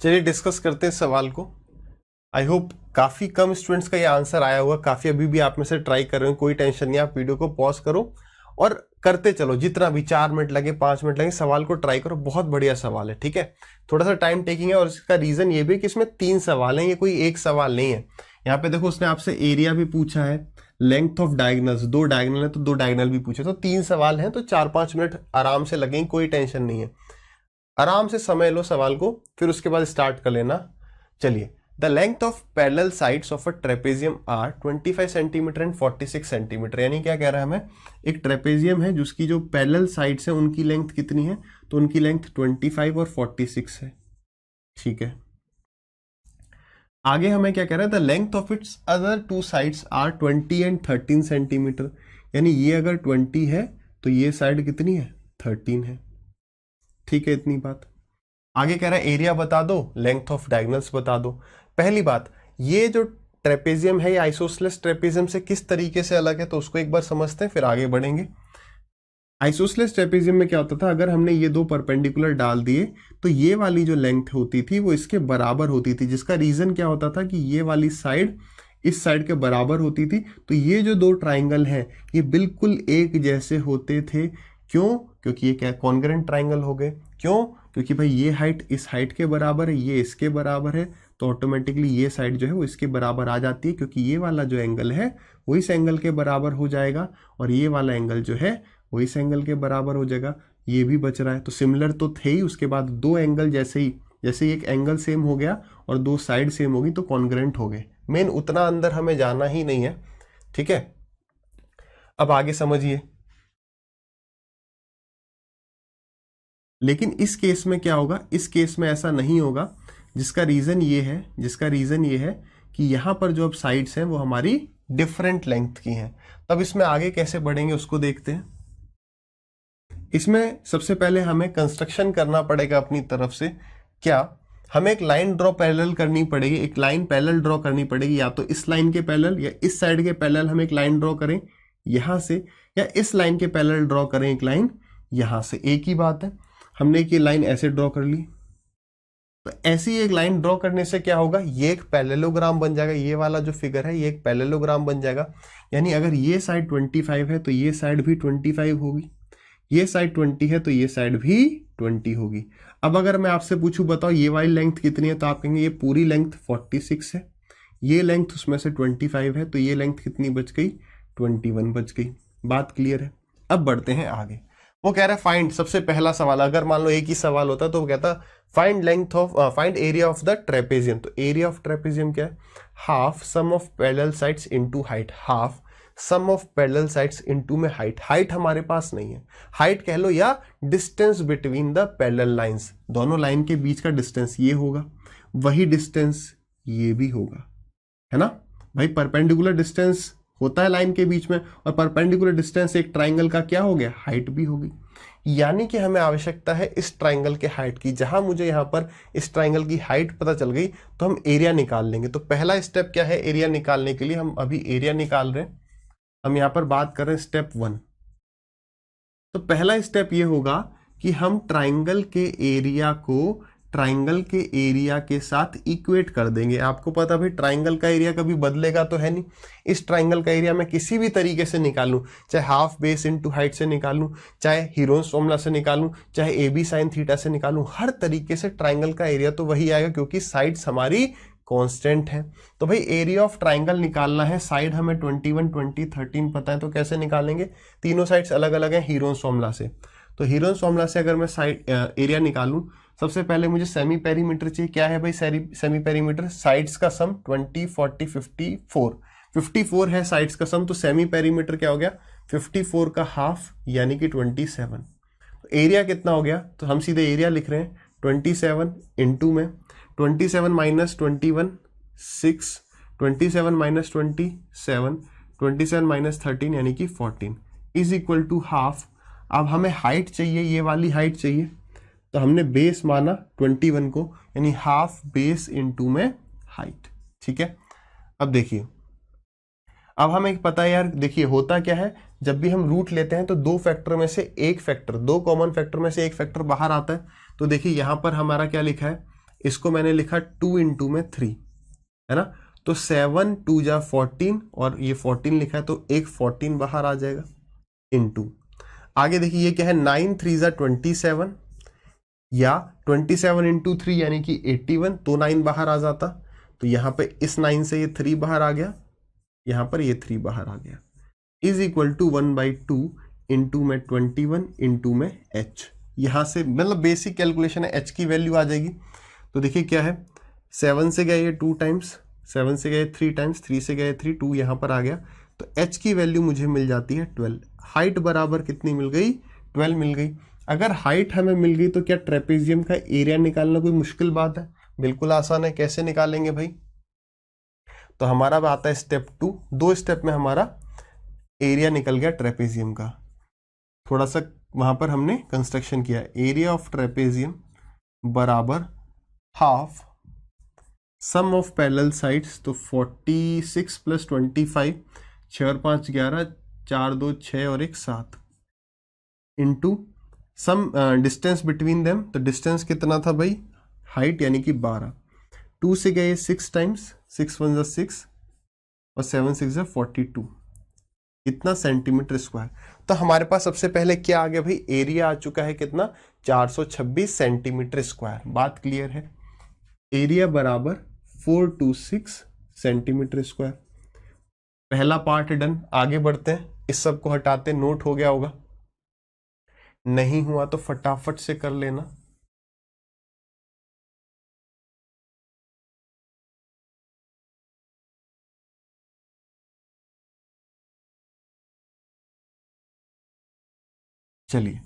चलिए डिस्कस करते हैं सवाल को। आई होप काफ़ी कम स्टूडेंट्स का ये आंसर आया हुआ, काफ़ी अभी भी आप में से ट्राई कर रहे हो, कोई टेंशन नहीं, आप वीडियो को पॉज करो और करते चलो, जितना भी 4 मिनट लगे 5 मिनट लगे सवाल को ट्राई करो। बहुत बढ़िया सवाल है, ठीक है। थोड़ा सा टाइम टेकिंग है और इसका रीज़न ये भी कि इसमें 3 सवाल हैं, ये कोई एक सवाल नहीं है। यहाँ पे देखो उसने आपसे एरिया भी पूछा है, लेंथ ऑफ डायगनल्स, 2 डायगनल है तो 2 डायगनल भी पूछे, तो 3 सवाल हैं, तो 4-5 मिनट आराम से लगेंगे, कोई टेंशन नहीं है। आराम से समय लो सवाल को, फिर उसके बाद स्टार्ट कर लेना। चलिए, the length of parallel sides of a trapezium are 25 centimetre and 46 centimetre. यानी क्या कह रहा है हमें, एक ट्रेपेजियम है जिसकी जो पैरेलल साइड्स है उनकी लेंथ कितनी है, तो उनकी लेंथ 25 और 46 है, ठीक है। आगे हमें क्या कह रहा है, the length of its other 2 sides are 20 and 13 centimetre. यानी ये अगर 20 है तो ये साइड कितनी है, 13 है, ठीक है। इतनी बात। आगे कह रहा है एरिया बता दो, लेंथ ऑफ डायगोनल्स बता दो। पहली बात, ये जो ट्रेपेजियम है ये आइसोसेलेस ट्रेपेजियम से किस तरीके से अलग है, तो उसको एक बार समझते हैं फिर आगे बढ़ेंगे। आइसोसेलेस ट्रेपेजियम में क्या होता था, अगर हमने ये 2 परपेंडिकुलर डाल दिए तो ये वाली जो लेंथ होती थी वो इसके बराबर होती थी, जिसका रीजन क्या होता था कि ये वाली साइड इस साइड के बराबर होती थी। तो ये जो 2 ट्राइंगल हैं ये बिल्कुल एक जैसे होते थे। क्यों? क्योंकि ये क्या कॉन्ग्रेंट ट्राइंगल हो गए। क्यों? क्योंकि भाई ये हाइट इस हाइट के बराबर है, ये इसके बराबर है, तो ऑटोमेटिकली ये साइड जो है वो इसके बराबर आ जाती है, क्योंकि ये वाला जो एंगल है वो इस एंगल के बराबर हो जाएगा और ये वाला एंगल जो है वो इस एंगल के बराबर हो जाएगा। ये भी बच रहा है, तो सिमिलर तो थे ही। उसके बाद 2 एंगल जैसे एक एंगल सेम हो गया और 2 साइड सेम होगी तो कॉन्ग्रेंट हो गए। मेन उतना अंदर हमें जाना ही नहीं है, ठीक है। अब आगे समझिए, लेकिन इस केस में क्या होगा, इस केस में ऐसा नहीं होगा, जिसका रीजन ये है कि यहां पर जो अब साइड्स हैं वो हमारी डिफरेंट लेंथ की हैं। तब इसमें आगे कैसे बढ़ेंगे उसको देखते हैं। इसमें सबसे पहले हमें कंस्ट्रक्शन करना पड़ेगा अपनी तरफ से। क्या हमें एक लाइन ड्रॉ पैरेलल करनी पड़ेगी, एक लाइन पैरेलल ड्रॉ करनी पड़ेगी, या तो इस लाइन के पैरेलल या इस साइड के पैरेलल हम एक लाइन ड्रॉ करें यहां से, या इस लाइन के पैरेलल ड्रॉ करें एक लाइन यहां से। एक ही बात है, हमने एक ये लाइन ऐसे ड्रॉ कर ली, तो ऐसी एक लाइन ड्रॉ करने से क्या होगा, ये एक पैरेललोग्राम बन जाएगा। ये वाला जो फिगर है ये एक पैरेललोग्राम बन जाएगा। यानी अगर ये साइड 25 है तो ये साइड भी 25 होगी, ये साइड 20 है तो ये साइड भी 20 होगी। अब अगर मैं आपसे पूछूं बताओ ये वाली लेंथ कितनी है, तो आप कहेंगे ये पूरी लेंथ 46 है, ये लेंथ उसमें से 25 है, तो ये लेंथ कितनी बच गई, 21 बच गई। बात क्लियर है। अब बढ़ते हैं आगे। वो कह रहा है फाइंड, सबसे पहला सवाल, अगर मान लो एक ही सवाल होता तो वो कहता find area of the trapezium. तो एरिया ऑफ ट्रेपेजियम क्या है, half sum of parallel sides into height, half sum of parallel sides into में हाइट। हाइट हमारे पास नहीं है, हाइट कह लो या distance between the parallel lines, दोनों लाइन के बीच का डिस्टेंस ये होगा, वही डिस्टेंस ये भी होगा, है ना भाई। परपेंडिकुलर डिस्टेंस होता है लाइन के बीच में, और परपेंडिकुलर डिस्टेंस एक ट्राइंगल का क्या हो गया, हाइट भी होगी। यानी कि हमें आवश्यकता है इस ट्राइंगल के हाइट की। जहां मुझे यहां पर इस ट्राइंगल की हाइट पता चल गई तो हम एरिया निकाल लेंगे। तो पहला स्टेप क्या है एरिया निकालने के लिए, हम अभी एरिया निकाल रहे हैं। हम यहां पर बात कर रहे हैं स्टेप 1। तो पहला स्टेप ये होगा कि हम ट्राइंगल के एरिया को ट्राइंगल के एरिया के साथ इक्वेट कर देंगे। आपको पता भाई ट्राइंगल का एरिया कभी बदलेगा तो है नहीं। इस ट्राइंगल का एरिया मैं किसी भी तरीके से निकालूं, चाहे हाफ बेस इनटू हाइट से निकालूं, चाहे हीरोन्स फॉर्मूला से निकालूं, चाहे ए बी साइन थीटा से निकालूं, हर तरीके से ट्राइंगल का एरिया तो वही आएगा, क्योंकि साइड्स हमारी कांस्टेंट है। तो भाई एरिया ऑफ ट्राइंगल निकालना है, साइड हमें 21, 20, 13 पता है, तो कैसे निकालेंगे, तीनों साइड्स अलग अलग हैं हीरोन्स फॉर्मूला से। तो हीरोन्स फॉर्मूला से अगर मैं साइड एरिया निकालूं, सबसे पहले मुझे सेमी पेरीमीटर चाहिए। क्या है भाई सेमी पेरीमीटर, साइड्स का सम 20, 40, 54 है साइड्स का सम। तो सेमी पेरीमीटर क्या हो गया, 54 का हाफ यानी कि 27। तो एरिया कितना हो गया, तो हम सीधे एरिया लिख रहे हैं 27 इंटू में 27 माइनस 21 6, 27 माइनस 27, 27 माइनस 13 यानी कि 14 इज इक्वल टू हाफ। अब हमें हाइट चाहिए, ये वाली हाइट चाहिए, तो हमने बेस माना 21 को, यानी हाफ बेस इनटू में हाइट, ठीक है। अब देखिए, अब हमें पता है यार, देखिए होता क्या है, जब भी हम रूट लेते हैं तो 2 फैक्टर में से एक फैक्टर, 2 कॉमन फैक्टर में से एक फैक्टर बाहर आता है। तो देखिए यहां पर हमारा क्या लिखा है, इसको मैंने लिखा 2 इंटू में 3, है ना। तो 7 2 जा 14 और ये 14 लिखा है तो एक 14 बाहर आ जाएगा इंटू। आगे देखिए ये क्या है, 9 3 जा 27 या 27 इंटू 3 यानी कि 81, तो 9 बाहर आ जाता। तो यहाँ पे इस 9 से ये 3 बाहर आ गया, यहाँ पर ये 3 बाहर आ गया, इज इक्वल टू 1/2 इंटू में 21 इंटू में h। यहाँ से मतलब बेसिक कैलकुलेशन है, h की वैल्यू आ जाएगी। तो देखिए क्या है, 7 से गए ये 2 टाइम्स, 7 से गए 3 टाइम्स, 3 से गए 3, 2 यहाँ पर आ गया। तो h की वैल्यू मुझे मिल जाती है 12। हाइट बराबर कितनी मिल गई, 12 मिल गई। अगर हाइट हमें मिल गई तो क्या ट्रेपेजियम का एरिया निकालना कोई मुश्किल बात है? बिल्कुल आसान है। कैसे निकालेंगे भाई? तो हमारा अब आता है स्टेप 2। 2 स्टेप में हमारा एरिया निकल गया ट्रेपेजियम का। थोड़ा सा वहां पर हमने कंस्ट्रक्शन किया, एरिया ऑफ ट्रेपेजियम बराबर half sum of parallel sides. तो 46 + 25, 6 और 5 11, 4 2 6 और 1 7 into sum distance between them. तो डिस्टेंस कितना था भाई, हाइट यानी कि 12। 2 से गए 6 टाइम्स, 6 1 जा 6 और 7 6 जा 42, इतना सेंटीमीटर स्क्वायर। तो हमारे पास सबसे पहले क्या आ गया भाई, एरिया आ चुका है कितना, 426 सेंटीमीटर स्क्वायर। बात क्लियर है? एरिया बराबर 426 सेंटीमीटर स्क्वायर। पहला पार्ट डन। आगे बढ़ते हैं, इस सब को हटाते, नोट हो गया होगा, नहीं हुआ तो फटाफट से कर लेना। चलिए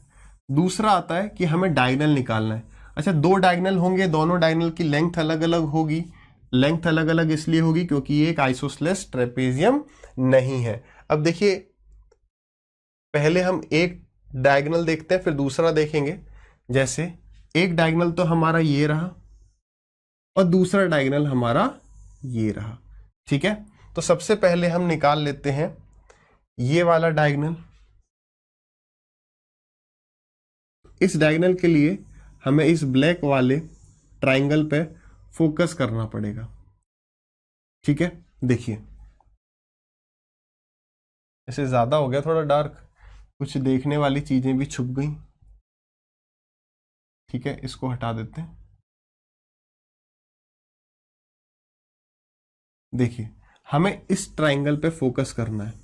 दूसरा आता है कि हमें डायगोनल निकालना है। अच्छा, 2 डायगोनल होंगे, दोनों डायगोनल की लेंथ अलग अलग होगी। लेंथ अलग अलग इसलिए होगी क्योंकि ये एक आइसोसेलेस ट्रेपेजियम नहीं है। अब देखिए पहले हम एक डायगोनल देखते हैं फिर दूसरा देखेंगे। जैसे एक डायगोनल तो हमारा ये रहा और दूसरा डायगोनल हमारा ये रहा, ठीक है। तो सबसे पहले हम निकाल लेते हैं ये वाला डायगोनल। इस डायगोनल के लिए हमें इस ब्लैक वाले ट्राइंगल पे फोकस करना पड़ेगा, ठीक है। देखिए ऐसे ज्यादा हो गया थोड़ा डार्क, कुछ देखने वाली चीजें भी छुप गई, ठीक है। इसको हटा देते हैं। देखिए हमें इस ट्राइंगल पे फोकस करना है।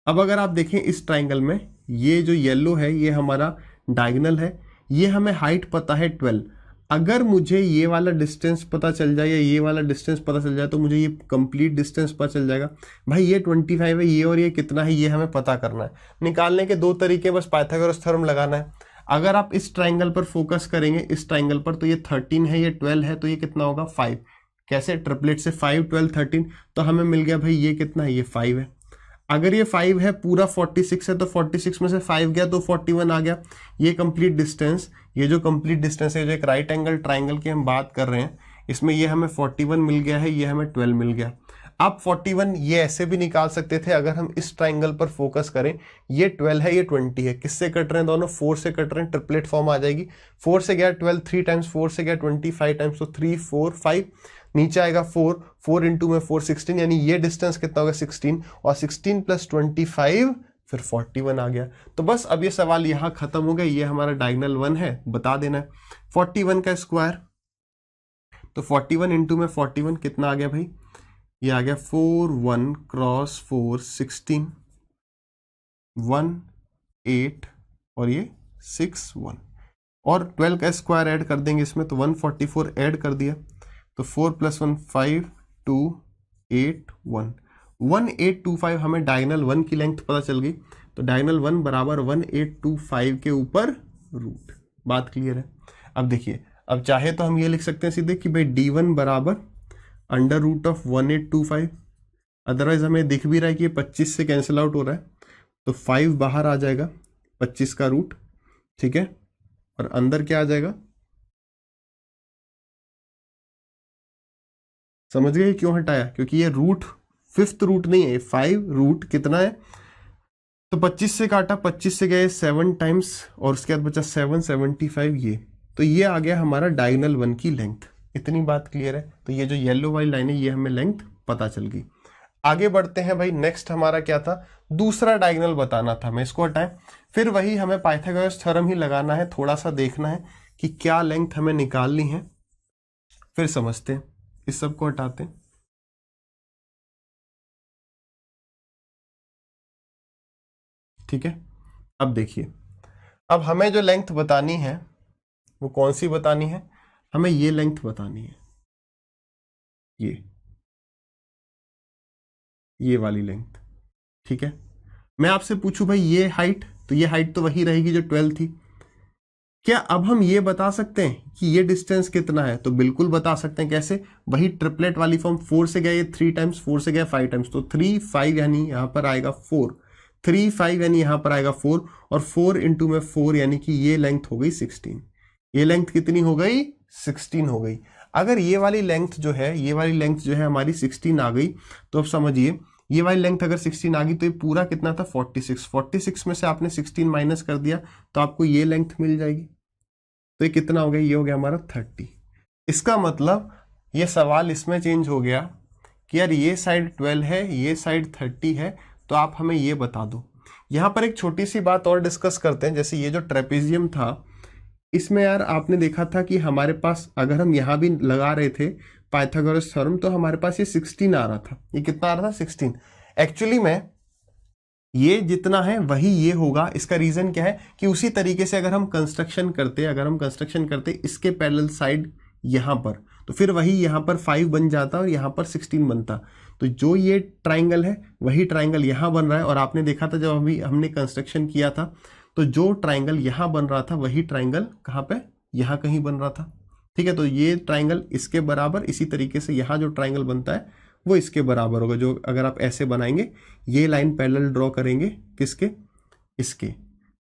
अब अगर आप देखें इस ट्राइंगल में ये जो येलो है ये हमारा डायगोनल है, ये हमें हाइट पता है 12। अगर मुझे ये वाला डिस्टेंस पता चल जाए या ये वाला डिस्टेंस पता चल जाए तो मुझे ये कंप्लीट डिस्टेंस पता चल जाएगा। भाई ये 25 है, ये और ये कितना है ये हमें पता करना है। निकालने के 2 तरीके, बस पाइथागोरस थ्योरम लगाना है। अगर आप इस ट्राइंगल पर फोकस करेंगे, इस ट्राइंगल पर, तो ये 13 है, ये 12 है, तो ये कितना होगा 5। कैसे? ट्रिपलेट से 5 12 13, तो हमें मिल गया भाई ये कितना है, ये 5 है। अगर ये 5 है, पूरा 46 है, तो 46 में से 5 गया तो 41 आ गया। ये कंप्लीट डिस्टेंस, ये जो कंप्लीट डिस्टेंस है, जो एक राइट एंगल ट्राइंगल की हम बात कर रहे हैं, इसमें ये हमें 41 मिल गया है, ये हमें 12 मिल गया। आप 41 ये ऐसे भी निकाल सकते थे अगर हम इस ट्राइंगल पर फोकस करें। ये 12 है, ये 20 है, किससे कट रहे हैं दोनों? 4 से कट रहे हैं, ट्रिपलेट फॉर्म आ जाएगी। 4 से गया 12 3 टाइम्स, 4 से गया 25 टाइम्स, तो 3 4 5, नीचे आएगा 4, 4 इंटू में 4 16, यानी ये डिस्टेंस कितना होगा 16, और 16 + 25 फिर 41 आ गया। तो बस अब ये सवाल यहाँ खत्म हो गया। ये हमारा डायगोनल 1 है, बता देना है 41 का स्क्वायर। तो 41 इंटू में 41 कितना आ गया भाई, ये आ गया 4 1 क्रॉस 4 16 1 8 और ये 6 1, और 12 का स्क्वायर ऐड कर देंगे इसमें, तो 144 ऐड कर दिया। तो 4 + 1 5 2 8 1 1825 हमें डायगोनल 1 की लेंथ पता चल गई। तो डायगोनल 1 बराबर 1825 के ऊपर रूट। बात क्लियर है? अब देखिए, अब चाहे तो हम ये लिख सकते हैं सीधे कि भाई d1 बराबर √1825। अदरवाइज हमें दिख भी रहा है कि ये 25 से कैंसिल आउट हो रहा है, तो 5 बाहर आ जाएगा 25 का रूट, ठीक है। और अंदर क्या आ जाएगा, समझ गए क्यों हटाया? क्योंकि ये रूट 5th रूट नहीं है, 5 रूट कितना है, तो 25 से काटा, 25 से गए 7 टाइम्स और उसके बाद बचा 7 75 ये। तो ये आ गया हमारा डायगोनल 1 की लेंथ। इतनी बात क्लियर है। तो ये जो येलो वाली लाइन है ये हमें लेंथ पता चल गई। आगे बढ़ते हैं भाई, नेक्स्ट हमारा क्या था, दूसरा डायगोनल बताना था, मैं इसको हटाएं। फिर वही हमें पाइथागोरस थ्योरम ही लगाना है, थोड़ा सा देखना है कि क्या लेंथ हमें निकालनी है, फिर समझते हैं। इस सब को हटाते हैं। ठीक है, अब देखिए, अब हमें जो लेंथ बतानी है वो कौन सी बतानी है, हमें ये लेंथ बतानी है, ये वाली लेंथ। ठीक है, मैं आपसे पूछूं भाई ये हाइट, तो ये हाइट तो वही रहेगी जो 12 थी। क्या अब हम ये बता सकते हैं कि ये डिस्टेंस कितना है? तो बिल्कुल बता सकते हैं। कैसे? वही ट्रिपलेट वाली फॉर्म, 4 से गया ये 3 टाइम्स, 4 से गया 5 टाइम्स, तो 3 5 यानी यहां पर आएगा 4, 3 5 यानी यहां पर आएगा 4, और 4 इंटू में 4 यानी कि ये लेंथ हो गई 16। ये लेंथ कितनी हो गई? 16 हो गई। अगर ये वाली लेंथ जो है, ये वाली लेंथ जो है हमारी 16 आ गई, तो अब समझिए ये वाली लेंथ अगर 16 आ गई तो ये पूरा कितना था? 46। 46 में से आपने 16 माइनस कर दिया तो आपको ये लेंथ मिल जाएगी। तो ये कितना हो गया? ये हो गया हमारा 30। इसका मतलब ये सवाल इसमें चेंज हो गया कि यार ये साइड 12 है, ये साइड 30 है, तो आप हमें ये बता दो। यहां पर एक छोटी सी बात और डिस्कस करते हैं। जैसे ये जो ट्रेपेजियम था, इसमें यार आपने देखा था कि हमारे पास अगर हम यहां भी लगा रहे थे पाइथागोरस थ्योरम तो हमारे पास ये 16 आ रहा था। ये कितना आ रहा था? 16। एक्चुअली में ये जितना है वही ये होगा। इसका रीजन क्या है कि उसी तरीके से अगर हम कंस्ट्रक्शन करते इसके पैरेलल साइड यहां पर, तो फिर वही यहां पर 5 बन जाता और यहां पर 16 बनता। तो जो ये ट्राइंगल है वही ट्राइंगल यहां बन रहा है। और आपने देखा था जब अभी हमने कंस्ट्रक्शन किया था तो जो ट्राइंगल यहां बन रहा था वही ट्राइंगल कहां पे? यहां कहीं बन रहा था। ठीक है, तो ये ट्राइंगल इसके बराबर, इसी तरीके से यहां जो ट्राइंगल बनता है वो इसके बराबर होगा। जो अगर आप ऐसे बनाएंगे, ये लाइन पैरेलल ड्रॉ करेंगे किसके? इसके।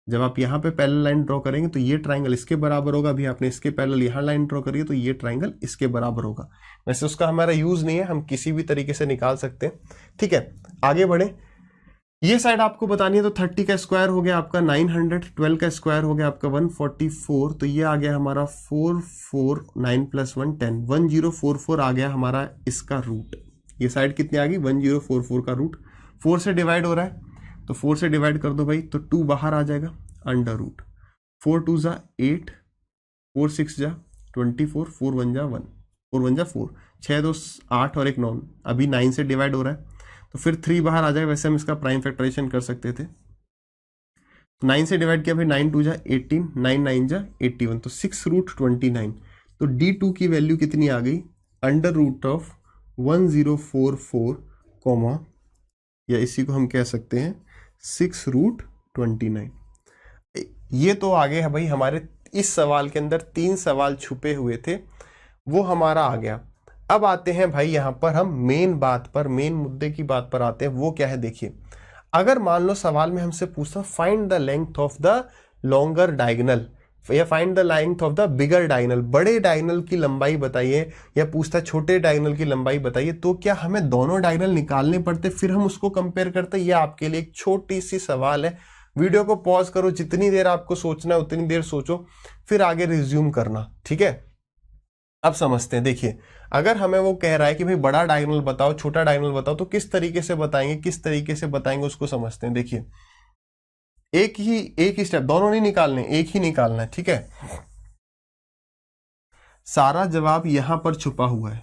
जब आप यहाँ पे पैरेलल लाइन ड्रॉ करेंगे तो ये ट्राइंगल इसके बराबर होगा। अभी आपने इसके पैरेलल यहाँ लाइन ड्रॉ करी है तो ये ट्राइंगल इसके बराबर होगा। वैसे उसका हमारा यूज नहीं है, हम किसी भी तरीके से निकाल सकते हैं। ठीक है, आगे बढ़े। ये साइड आपको बतानी है तो 30 का स्क्वायर हो गया आपका 900, 12 का स्क्वायर हो गया आपका 144, तो ये आ गया हमारा 449 + 1 10, 1044 आ गया हमारा इसका रूट। ये साइड कितनी आ गई? 1044 का रूट। 4 से डिवाइड हो रहा है तो 4 से डिवाइड कर दो भाई, तो 2 बाहर आ जाएगा, अंडर रूट 4 2 जा 8, 4 6 जा 24, 4 1 जा 1, 4 1 जा 4, 6 2 8 और 1 9, अभी 9 से डिवाइड हो रहा है तो फिर 3 बाहर आ जाएगा। वैसे हम इसका प्राइम फैक्टराइजेशन कर सकते थे। 9 से डिवाइड किया फिर 9 2 जा 18, 9 9 जा 81, तो 6√29। तो D2 की वैल्यू कितनी आ गई? अंडर रूट ऑफ 1044 कॉमा, या इसी को हम कह सकते हैं 6√29। ये तो आगे है भाई हमारे इस सवाल के अंदर 3 सवाल छुपे हुए थे, वो हमारा आ गया। अब आते हैं भाई यहां पर हम मेन बात पर, मेन मुद्दे की बात पर आते हैं। वो क्या है? देखिए, अगर मान लो सवाल में हमसे पूछता find the length of the longer diagonal या find the length of the bigger diagonal, बड़े डायगोनल की लंबाई बताइए, या पूछता छोटे डायगोनल की लंबाई बताइए, तो क्या हमें दोनों डायगोनल निकालने पड़ते फिर हम उसको कंपेयर करते? ये आपके लिए एक छोटी सी सवाल है। वीडियो को पॉज करो, जितनी देर आपको सोचना है उतनी देर सोचो, फिर आगे रिज्यूम करना। ठीक है, अब समझते हैं। देखिए, अगर हमें वो कह रहा है कि भाई बड़ा डायगोनल बताओ, छोटा डायगोनल बताओ, तो किस तरीके से बताएंगे, किस तरीके से बताएंगे उसको समझते हैं। देखिए, एक ही स्टेप, दोनों नहीं निकालने, एक ही निकालना है। ठीक है, सारा जवाब यहां पर छुपा हुआ है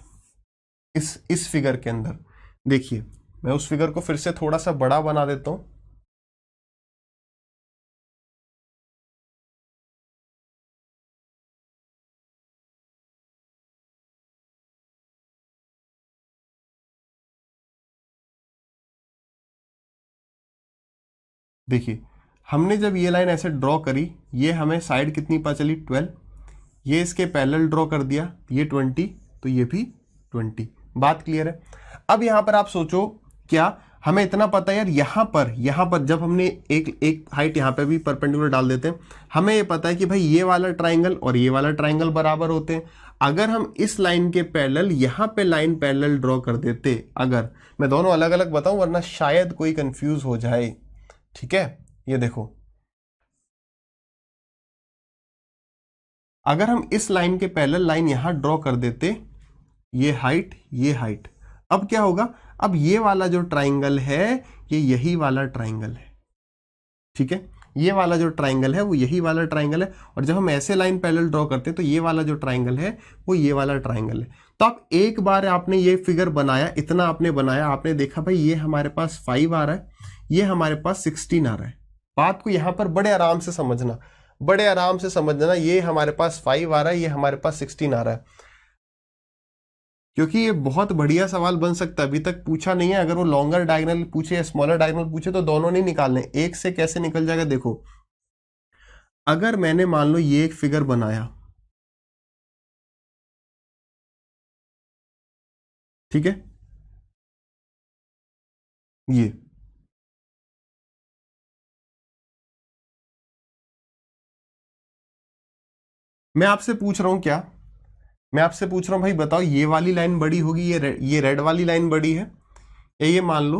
इस फिगर के अंदर। देखिए, मैं उस फिगर को फिर से थोड़ा सा बड़ा बना देता हूं। देखिए, हमने जब ये लाइन ऐसे ड्रॉ करी, ये हमें साइड कितनी पता चली? 12। ये इसके पैरेलल ड्रॉ कर दिया, ये 20, तो ये भी 20। बात क्लियर है? अब यहां पर आप सोचो, क्या हमें इतना पता है यार, यहां पर जब हमने एक हाइट यहां पे भी परपेंडिकुलर डाल देते हैं, हमें ये पता है कि भाई ये वाला ट्राइंगल और ये वाला ट्राइंगल बराबर होते हैं। अगर हम इस लाइन के पैरेलल यहां पे लाइन पैरेलल ड्रॉ कर देते, अगर मैं दोनों अलग अलग बताऊं वरना शायद कोई कंफ्यूज हो जाए। ठीक है, ये देखो, अगर हम इस लाइन के पैरेलल लाइन यहां ड्रॉ कर देते, ये हाइट ये हाइट, अब क्या होगा, अब ये वाला जो ट्राइंगल है ये यही वाला ट्राइंगल है, ठीक है, ये वाला जो ट्राइंगल है वो यही वाला ट्राइंगल है। और जब हम ऐसे लाइन पैरेलल ड्रॉ करते हैं तो ये वाला जो ट्राइंगल है वो ये वाला ट्राइंगल है। तो आप एक बार आपने ये फिगर बनाया, इतना आपने बनाया, आपने देखा भाई ये हमारे पास 5 आ रहा है, ये हमारे पास 16 आ रहा है। बात को यहां पर बड़े आराम से समझना, बड़े आराम से समझना, ये हमारे पास 5 आ रहा है, ये हमारे पास 16 आ रहा है, क्योंकि ये बहुत बढ़िया सवाल बन सकता है, अभी तक पूछा नहीं है। अगर वो लॉन्गर डायगोनल पूछे या स्मॉलर डायगोनल पूछे तो दोनों नहीं निकालने, एक से कैसे निकल जाएगा। देखो अगर मैंने मान लो ये एक फिगर बनाया, ठीक है, ये मैं आपसे पूछ रहा हूं क्या, मैं आपसे पूछ रहा हूं भाई बताओ, ये वाली लाइन बड़ी होगी, ये रेड वाली लाइन बड़ी है, या ये मान लो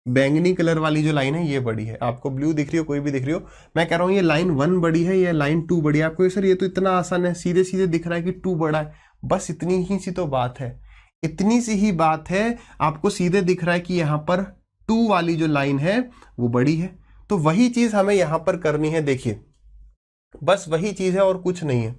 बैंगनी कलर वाली जो लाइन है ये बड़ी है। आपको ब्लू दिख रही हो, कोई भी दिख रही हो, मैं कह रहा हूं ये लाइन 1 बड़ी है या लाइन 2 बड़ी है। आपको सर ये तो इतना आसान है, सीधे सीधे दिख रहा है कि 2 बड़ा है, बस इतनी ही सी तो बात है, इतनी सी ही बात है। आपको सीधे दिख रहा है कि यहां पर 2 वाली जो लाइन है वो बड़ी है, तो वही चीज हमें यहां पर करनी है। देखिए बस वही चीज है और कुछ नहीं है।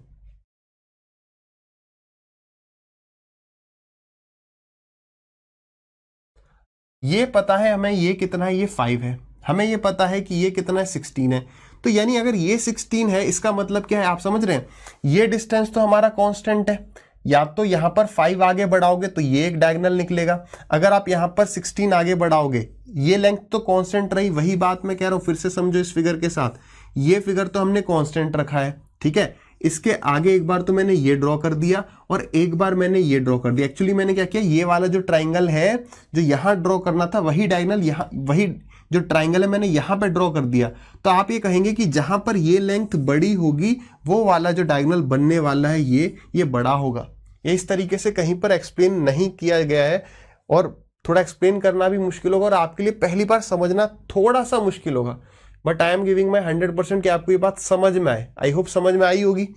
ये पता है हमें ये कितना है, ये 5 है, हमें ये पता है कि ये कितना है, 16 है। तो यानी अगर ये 16 है, इसका मतलब क्या है आप समझ रहे हैं, ये डिस्टेंस तो हमारा कांस्टेंट है, या तो यहां पर 5 आगे बढ़ाओगे तो ये एक डायगोनल निकलेगा, अगर आप यहां पर 16 आगे बढ़ाओगे ये लेंथ तो कांस्टेंट रही। वही बात मैं कह रहा हूं, फिर से समझो इस फिगर के साथ, ये फिगर तो हमने कांस्टेंट रखा है, ठीक है, इसके आगे एक बार तो मैंने ये ड्रॉ कर दिया और एक बार मैंने ये ड्रॉ कर दिया। एक्चुअली मैंने क्या किया, ये वाला जो ट्राइंगल है जो यहां ड्रॉ करना था वही डायगोनल यहां, वही जो ट्राइंगल है मैंने यहां पे ड्रॉ कर दिया। तो आप ये कहेंगे कि जहां पर ये लेंथ बड़ी होगी वो वाला जो डायगोनल बनने वाला है ये बड़ा होगा। ये इस तरीके से कहीं पर एक्सप्लेन नहीं किया गया है और थोड़ा एक्सप्लेन करना भी मुश्किल होगा और आपके लिए पहली बार समझना थोड़ा सा मुश्किल होगा, but I am giving my 100% कि आपको ये बात समझ में आए। आई होप समझ में आई होगी।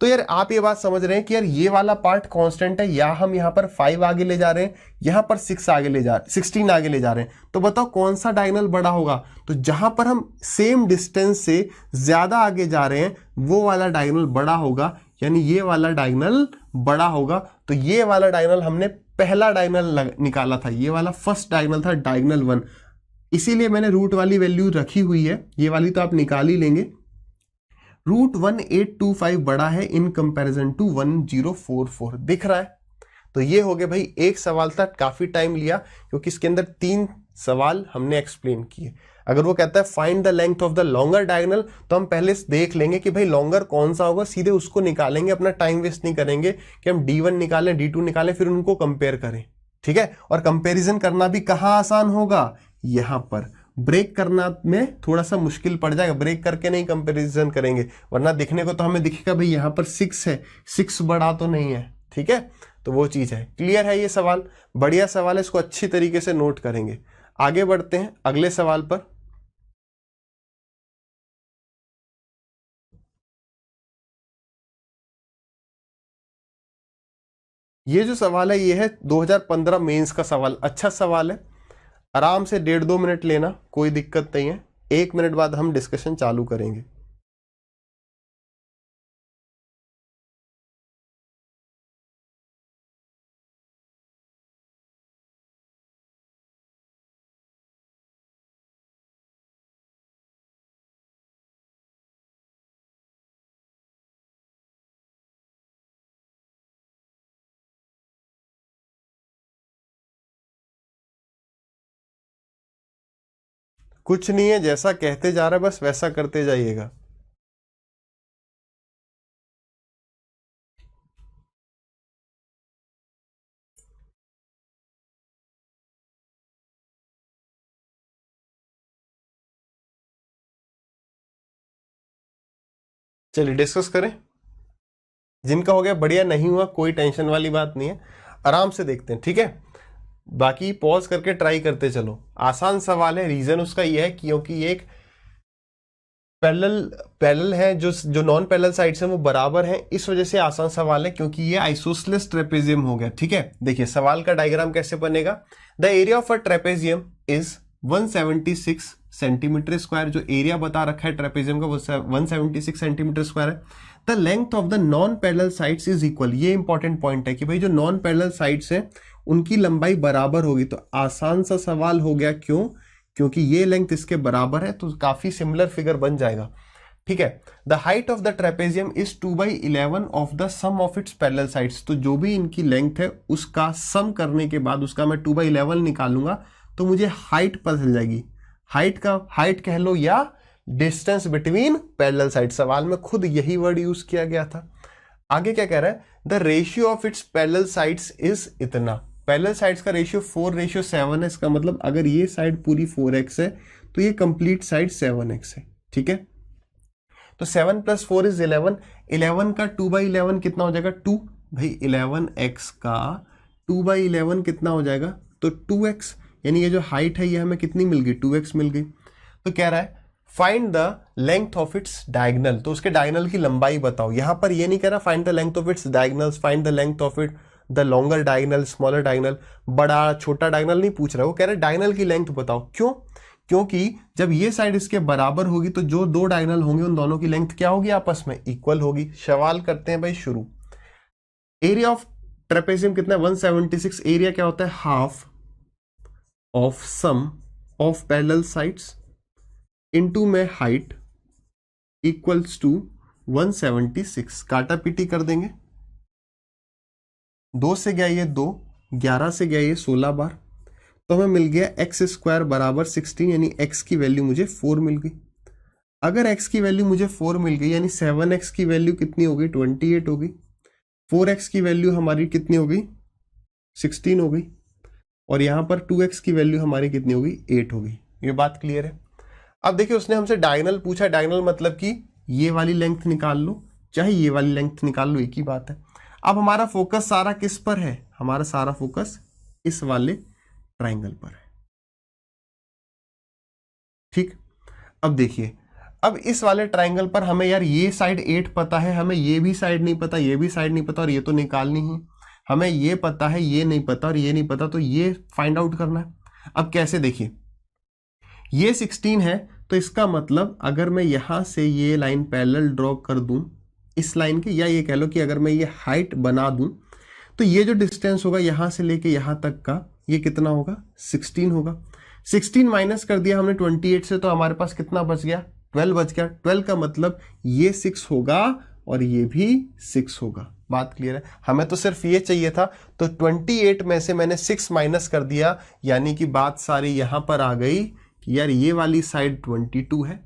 तो यार आप ये बात समझ रहे हैं कि यार ये वाला पार्ट कांस्टेंट है, या हम यहाँ पर 5 आगे ले जा रहे हैं, यहाँ पर 16 आगे ले जा रहे हैं, तो बताओ कौन सा डायगोनल बड़ा होगा। तो जहां पर हम सेम डिस्टेंस से ज्यादा आगे जा रहे हैं वो वाला डायगोनल बड़ा होगा, यानी ये वाला डायगोनल बड़ा होगा। तो ये वाला डायगोनल हमने पहला डायगोनल निकाला था, ये वाला फर्स्ट डायगोनल था, डायगोनल 1, इसीलिए मैंने रूट वाली वैल्यू रखी हुई है, ये वाली तो आप निकाल ही लेंगे। रूट 1825 बड़ा है इन कंपैरिजन टू 1044, दिख रहा है। तो ये हो गया भाई एक सवाल था, काफी टाइम लिया क्योंकि इसके अंदर 3 सवाल हमने एक्सप्लेन किए। अगर वो कहता है find the length of the longer diagonal, तो हम पहले देख लेंगे कि भाई लॉन्गर कौन सा होगा, सीधे उसको निकालेंगे, अपना टाइम वेस्ट नहीं करेंगे कि हम D1 निकालें D2 निकालें फिर उनको कंपेयर करें, ठीक है। और कंपेरिजन करना भी कहाँ आसान होगा, यहां पर। ब्रेक करना में थोड़ा सा मुश्किल पड़ जाएगा, ब्रेक करके नहीं कंपैरिजन करेंगे, वरना दिखने को तो हमें दिखेगा भाई यहाँ पर 6 है, 6 बड़ा तो नहीं है, ठीक है। तो वो चीज है, क्लियर है ये सवाल, बढ़िया सवाल है, इसको अच्छी तरीके से नोट करेंगे। आगे बढ़ते हैं अगले सवाल पर। ये जो सवाल है ये है 2015 मेंस का सवाल, अच्छा सवाल है, आराम से 1.5-2 मिनट लेना, कोई दिक्कत नहीं है, 1 मिनट बाद हम डिस्कशन चालू करेंगे। कुछ नहीं है, जैसा कहते जा रहा है बस वैसा करते जाइएगा। चलिए डिस्कस करें, जिनका हो गया बढ़िया, नहीं हुआ कोई टेंशन वाली बात नहीं है, आराम से देखते हैं, ठीक है। बाकी पॉज करके ट्राई करते चलो, आसान सवाल है, रीजन उसका यह है क्योंकि ये एक पैरेलल पैरेलल है, जो जो नॉन पैरेलल साइड्स हैं वो बराबर हैं, इस वजह से आसान सवाल है क्योंकि ये आइसोसेलेस ट्रेपेजियम हो गया। ठीक है, देखिए सवाल का डायग्राम कैसे बनेगा। The area of a trapezium is 176 centimetre square, जो एरिया बता रखा है ट्रेपेजियम का वो 176 सेंटीमीटर स्क्वायर है। The length of the non parallel sides is equal, ये इंपॉर्टेंट पॉइंट है कि भाई जो नॉन पैरेलल साइड्स हैं उनकी लंबाई बराबर होगी, तो आसान सा सवाल हो गया। क्यों? क्योंकि ये लेंथ इसके बराबर है, तो काफी सिमिलर फिगर बन जाएगा। ठीक है, the height of the trapezium is 2/11 of the sum of its parallel sides, तो जो भी इनकी लेंथ है उसका सम करने के बाद उसका मैं 2/11 निकालूंगा तो मुझे हाइट पता चल जाएगी। हाइट का हाइट कह लो या डिस्टेंस बिटवीन पैरेलल साइड, सवाल में खुद यही वर्ड यूज किया गया था। आगे क्या कह रहा है, the ratio of its parallel sides is इतना, पैरेलल साइड्स का रेशियो 4:7 है, इसका मतलब अगर ये साइड पूरी 4x है तो ये कंप्लीट साइड 7x है। ठीक है, तो 7 + 4 इज 11, 11 का 2/11 कितना हो जाएगा 2, भाई 11x का 2/11 कितना हो जाएगा, तो 2x, यानी ये जो हाइट है ये हमें कितनी मिल गई, 2x मिल गई। तो कह रहा है find the length of it's diagonal, तो उसके डायगनल की लंबाई बताओ। यहां पर ये नहीं कह रहा find the length of it's diagonals, find the length of it the longer diagonal, smaller diagonal, बड़ा छोटा डायगनल नहीं पूछ रहा, वो कह रहा है डायगनल की लेंथ बताओ। क्यों? क्योंकि जब ये साइड इसके बराबर होगी तो जो दो डायगनल होंगे उन दोनों की लेंथ क्या होगी, आपस में इक्वल होगी। सवाल करते हैं भाई शुरू। एरिया ऑफ ट्रेपेजियम कितना है 176, एरिया क्या होता है half of sum of parallel sides into में हाइट इक्वल्स टू 176, काटा पीटी कर देंगे, 2 से गया ये 2, 11 से गया ये 16 बार, तो हमें मिल गया x² बराबर 16, यानी x की वैल्यू मुझे 4 मिल गई। अगर x की वैल्यू मुझे 4 मिल गई यानी 7x की वैल्यू कितनी हो गई 28 हो गई, 4x की वैल्यू हमारी कितनी हो गई 16 हो गई, और यहां पर 2x की वैल्यू हमारी कितनी हो गई 8 हो गई। ये बात क्लियर है। अब देखिए उसने हमसे डायगोनल पूछा, डायगोनल मतलब कि ये वाली लेंथ निकाल लो चाहे ये वाली लेंथ निकाल लो, एक ही बात है। अब हमारा फोकस सारा किस पर है, हमारा सारा फोकस इस वाले ट्राइंगल पर है। ठीक, अब देखिए, अब इस वाले ट्राइंगल पर हमें यार ये साइड 8 पता है, हमें ये भी साइड नहीं पता, ये भी साइड नहीं पता, और ये तो निकालनी ही, हमें ये पता है, ये नहीं पता और ये नहीं पता, तो ये फाइंड आउट करना है। अब कैसे, देखिए ये 16 है, तो इसका मतलब अगर मैं यहां से ये लाइन पैरेलल ड्रॉ कर दूं इस लाइन के, या ये कह लो कि अगर मैं ये हाइट बना दूं तो ये जो डिस्टेंस होगा यहां से लेके यहां तक का ये कितना होगा 16 होगा। 16 माइनस कर दिया हमने 28 से, तो हमारे पास कितना बच गया 12 बच गया। 12 का मतलब ये 6 होगा और ये भी 6 होगा। बात क्लियर है, हमें तो सिर्फ ये चाहिए था, तो 28 में से मैंने 6 माइनस कर दिया, यानी कि बात सारी यहां पर आ गई कि यार ये वाली साइड 22 है,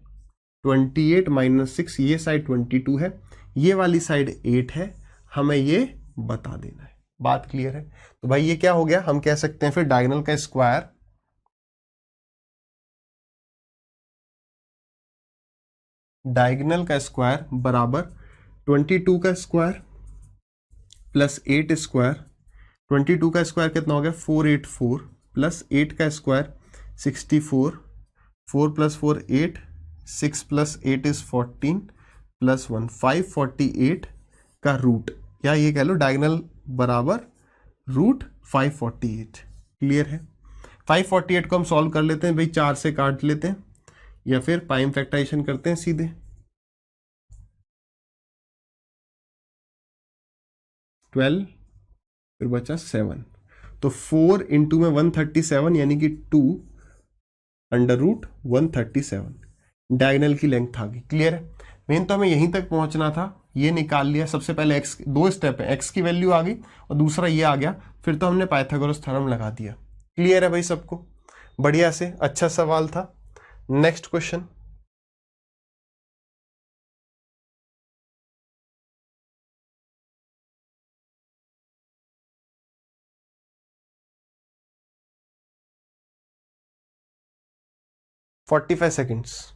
28 माइनस 6 ये साइड 22 है, ये वाली साइड 8 है, हमें ये बता देना है। बात क्लियर है, तो भाई ये क्या हो गया, हम कह सकते हैं फिर डायगोनल का स्क्वायर बराबर 22 का स्क्वायर प्लस 8 स्क्वायर, 22 का स्क्वायर कितना हो गया 484 प्लस 8 का स्क्वायर 64, 4 + 4 8, 6 + 8 इज 14 प्लस 1 548 का रूट, या ये कह लो डायगोनल बराबर √548। क्लियर है, 548 को हम सॉल्व कर लेते हैं भाई, 4 से काट लेते हैं या फिर पाइम फैक्टराइजेशन करते हैं सीधे, 12 फिर बचा 7, तो 4 इंटू में 137 यानी कि 2√137 डायगोनल की लेंथ आ गई। क्लियर है, मेन तो हमें यहीं तक पहुंचना था, ये निकाल लिया। सबसे पहले एक्स, दो स्टेप है, एक्स की वैल्यू आ गई और दूसरा ये आ गया, फिर तो हमने पाइथागोरस थ्योरम लगा दिया। क्लियर है भाई सबको, बढ़िया से, अच्छा सवाल था। Next question, forty 45 seconds.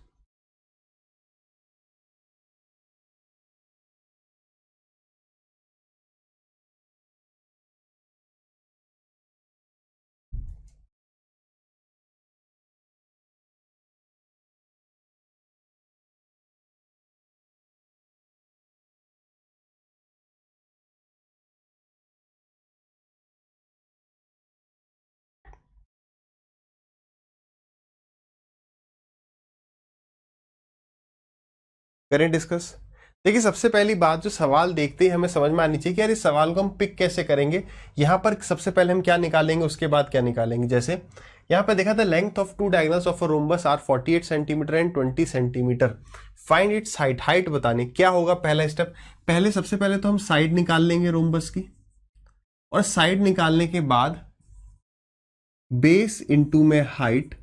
करें डिस्कस। देखिए सबसे पहली बात, जो सवाल देखते ही हमें समझ में आनी चाहिए कि यार इस सवाल को हम पिक कैसे करेंगे। यहां पर सबसे पहले हम क्या निकालेंगे, उसके बाद क्या निकालेंगे। जैसे यहां पर देखा था length of two diagonals of a rhombus are 48 centimetre and 20 centimetre, find its height. Height बताने क्या होगा पहला स्टेप, पहले सबसे पहले तो हम साइड निकाल लेंगे रोम्बस की, और साइड निकालने के बाद बेस इंटू में हाइट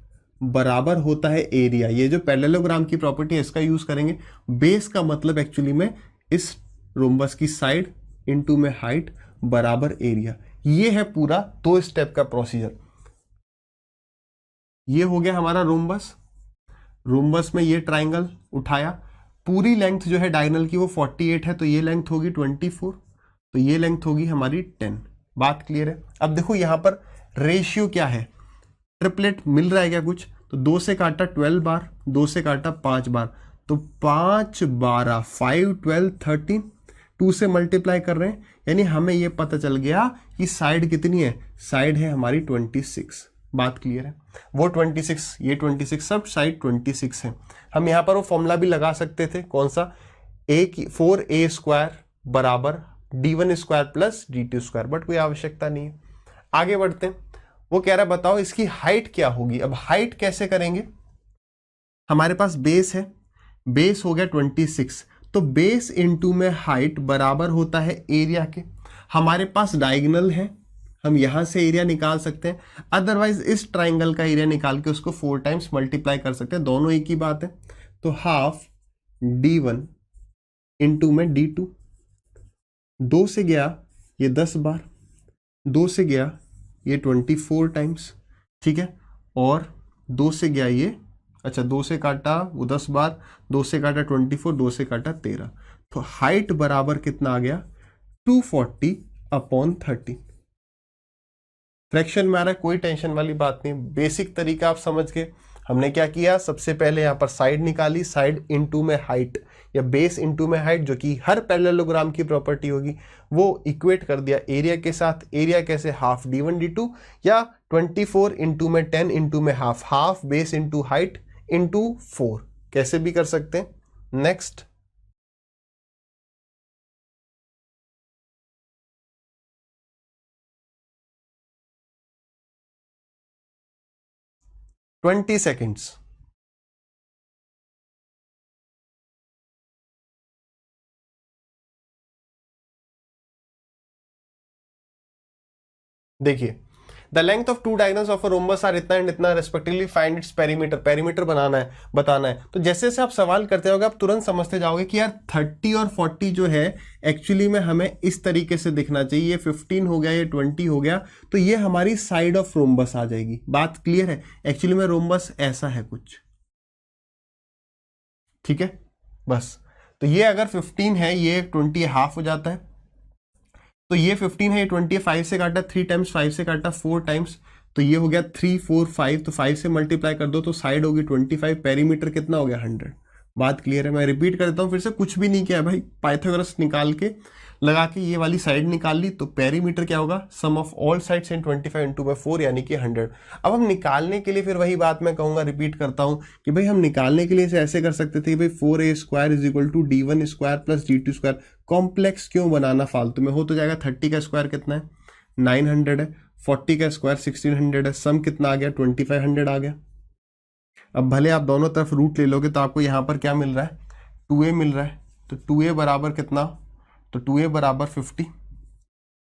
बराबर होता है एरिया। ये जो पैरेललोग्राम की प्रॉपर्टी है इसका यूज करेंगे। बेस का मतलब एक्चुअली में इस रोम्बस की साइड इंटू में हाइट बराबर एरिया। ये है पूरा 2 स्टेप का प्रोसीजर। ये हो गया हमारा रोम्बस। रोम्बस में ये ट्राइंगल उठाया, पूरी लेंथ जो है डायगोनल की वो 48 है, तो ये लेंथ होगी 24, तो ये लेंथ होगी हमारी 10। बात क्लियर है। अब देखो यहां पर रेशियो क्या है, ट्रिपलेट मिल रहा है क्या कुछ, तो 2 से काटा 12 बार, 2 से काटा 5 बार, तो 5 12 5 12 13, 2 से मल्टीप्लाई कर रहे हैं, यानी हमें यह पता चल गया कि साइड कितनी है, साइड है हमारी 26। बात क्लियर है। वो 26, ये 26, सब साइड 26 है। हम यहां पर वो फॉर्मूला भी लगा सकते थे, कौन सा, ए की 4a² बराबर d1² प्लस d2², बट कोई आवश्यकता नहीं है। आगे बढ़ते हैं। वो कह रहा है बताओ इसकी हाइट क्या होगी। अब हाइट कैसे करेंगे, हमारे पास बेस है, बेस हो गया 26, तो बेस इंटू में हाइट बराबर होता है एरिया के। हमारे पास डायगोनल है, हम यहां से एरिया निकाल सकते हैं, अदरवाइज इस ट्राइंगल का एरिया निकाल के उसको 4 टाइम्स मल्टीप्लाई कर सकते हैं, दोनों एक ही बात है। तो हाफ d1 इंटू में d2, 2 से गया ये 10 बार, 2 से गया ये 24 टाइम्स, ठीक है, और 2 से गया ये, अच्छा 2 से काटा वो 10 बार, 2 से काटा 24, 2 से काटा 13, तो हाइट बराबर कितना आ गया 240/30। फ्रैक्शन में आ रहा है, कोई टेंशन वाली बात नहीं, बेसिक तरीका आप समझ गए। हमने क्या किया, सबसे पहले यहां पर साइड निकाली, साइड इंटू में हाइट या बेस इंटू में हाइट, जो कि हर पैरेललोग्राम की प्रॉपर्टी होगी, वो इक्वेट कर दिया एरिया के साथ। एरिया कैसे, हाफ d1 d2 या 24 इंटू में 10 इंटू में half, half base into height into 4, कैसे भी कर सकते हैं। Next, twenty seconds. देखिए the length of two diagonals of a rhombus are इतना एंड इतना respectively, find its perimeter. Perimeter बनाना है, बताना है। तो जैसे जैसे आप सवाल करते होगे आप तुरंत समझते जाओगे कि यार 30 और 40 जो है एक्चुअली में हमें इस तरीके से दिखना चाहिए। ये 15 हो गया, ये 20 हो गया, तो ये हमारी साइड ऑफ रोम्बस आ जाएगी। बात क्लियर है। एक्चुअली में रोम्बस ऐसा है कुछ, ठीक है, बस। तो ये अगर 15 है, ये 20 हाफ हो जाता है, तो ये 15 है, ये 20 है, 5 से काटा 3 टाइम्स, 5 से काटा 4 टाइम्स, तो ये हो गया 3 4 5, तो 5 से मल्टीप्लाई कर दो तो साइड होगी 25, पेरीमीटर कितना हो गया 100। बात क्लियर है। मैं रिपीट कर देता हूँ फिर से, कुछ भी नहीं किया भाई, पाइथागोरस निकाल के लगा के ये वाली साइड निकाल ली, तो पेरीमीटर क्या होगा, sum of all sides in 25 into by 4 यानी कि 100। अब हम निकालने के लिए फिर वही बात मैं कहूंगा, रिपीट करता हूं कि भाई हम निकालने के लिए इसे ऐसे कर सकते थे भाई 4a² is equal to d1² plus d2²। Complex क्यों बनाना फालतू में, हो तो जाएगा। 30 का स्क्वायर कितना है 900 है, 40 का स्क्वायर 1600 है, सम कितना आ गया 2500 आ गया। अब भले आप दोनों तरफ रूट ले लोगे तो आपको यहाँ पर क्या मिल रहा है 2a मिल रहा है, तो 2a बराबर कितना, तो 2a बराबर 50,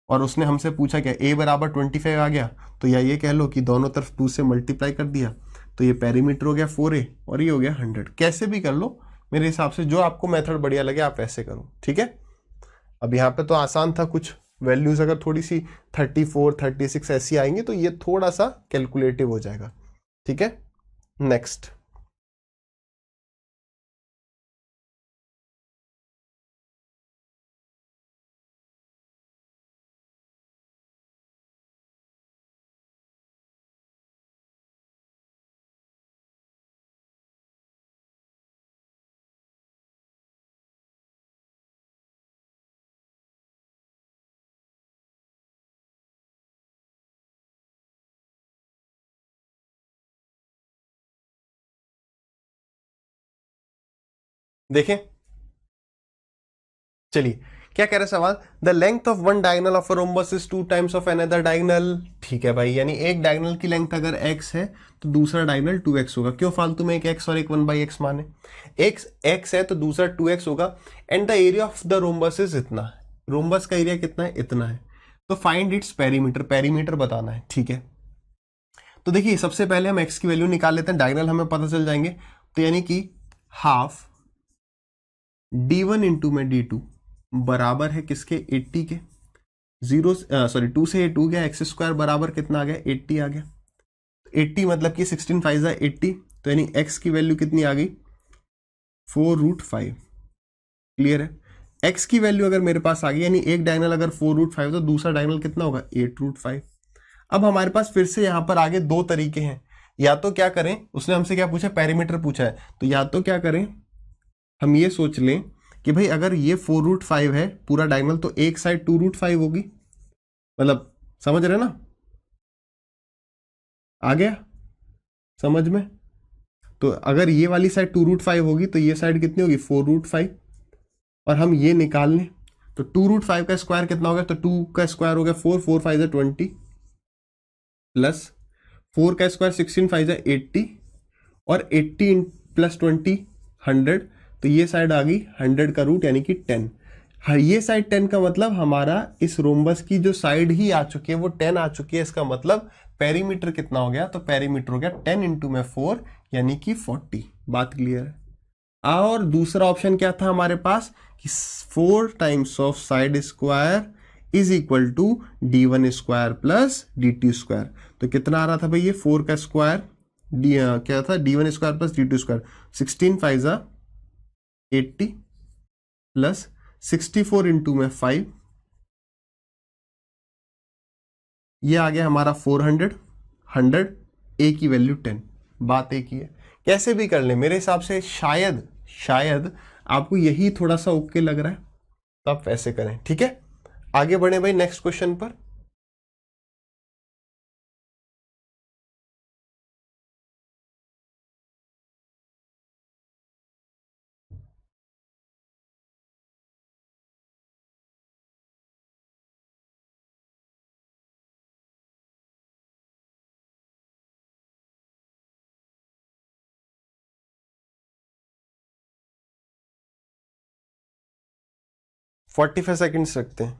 और उसने हमसे पूछा क्या a बराबर 25 आ गया, तो या ये कह लो कि दोनों तरफ 2 से मल्टीप्लाई कर दिया, तो ये पेरीमीटर हो गया 4a और ये हो गया 100। कैसे भी कर लो, मेरे हिसाब से जो आपको मेथड बढ़िया लगे आप वैसे करो, ठीक है। अब यहाँ पे तो आसान था, कुछ वैल्यूज अगर थोड़ी सी 34 36 ऐसी आएंगी तो ये थोड़ा सा कैलकुलेटिव हो जाएगा, ठीक है। नेक्स्ट, देखें चलिए क्या कह रहे सवाल, the length of one diagonal of a rhombus is 2 times of another diagonal. ठीक है भाई, यानी एक डायगोनल की लेंथ अगर x है तो दूसरा डायगोनल 2x होगा। क्यों फालतू में एक x और एक 1/x माने, एक x है तो दूसरा 2x होगा। And the area of the rhombus is इतना, रोम्बस का एरिया कितना है, इतना है। तो फाइंड इट्स पेरीमीटर, पेरीमीटर बताना है। ठीक है, तो देखिए सबसे पहले हम x की वैल्यू निकाल लेते हैं, डायगोनल हमें पता चल जाएंगे। तो यानी कि हाफ d1 इंटू में d2 बराबर है किसके, 80 के। 2 से 2 गया, एक्स स्क्वायर बराबर कितना आ गया, 80 आ गया। 80 मतलब कि 16 5 80, तो यानी x की वैल्यू कितनी आ गई, 4√5। क्लियर है, x की वैल्यू अगर मेरे पास आ गई, यानी एक डायगोनल अगर 4√5 तो दूसरा डायगोनल कितना होगा, 8√5। अब हमारे पास फिर से यहां पर आगे दो तरीके हैं, या तो क्या करें, उसने हमसे क्या पूछा, पेरीमीटर पूछा है, तो या तो क्या करें, हम ये सोच लें कि भाई अगर ये 4√5 है पूरा डायगोनल तो एक साइड 2√5 होगी, मतलब समझ रहे ना, आ गया समझ में। तो अगर ये वाली साइड 2√5 होगी तो ये साइड कितनी होगी, 4√5। और हम ये निकाल लें तो 2√5 का स्क्वायर कितना हो गया, तो 2 का स्क्वायर हो गया 4, 4 5 20 प्लस 4 का स्क्वायर 16 5 80 और 80 प्लस 20 100, तो ये साइड आ गई 100 का रूट यानी कि 10। ये साइड 10 का मतलब हमारा इस रोम्बस की जो साइड ही आ चुकी है वो 10 आ चुकी है। इसका मतलब पेरीमीटर कितना हो गया, तो पेरीमीटर हो गया 10 इंटू में 4 यानी कि 40। बात क्लियर है। और दूसरा ऑप्शन क्या था हमारे पास कि 4 times of side square is equal to d1 square plus dt square. तो कितना आ रहा था भाई, ये 4 का स्क्वायर क्या था, d1 square plus dt square, 16 5 80 plus 64 into में 5, ये आ गया हमारा 400, 100, a की वैल्यू 10। बात एक ही है, कैसे भी कर ले, मेरे हिसाब से शायद शायद आपको यही थोड़ा सा ओके लग रहा है तो आप वैसे करें। ठीक है, आगे बढ़े भाई नेक्स्ट क्वेश्चन पर। फोर्टी 45 सेकेंड्स रखते हैं।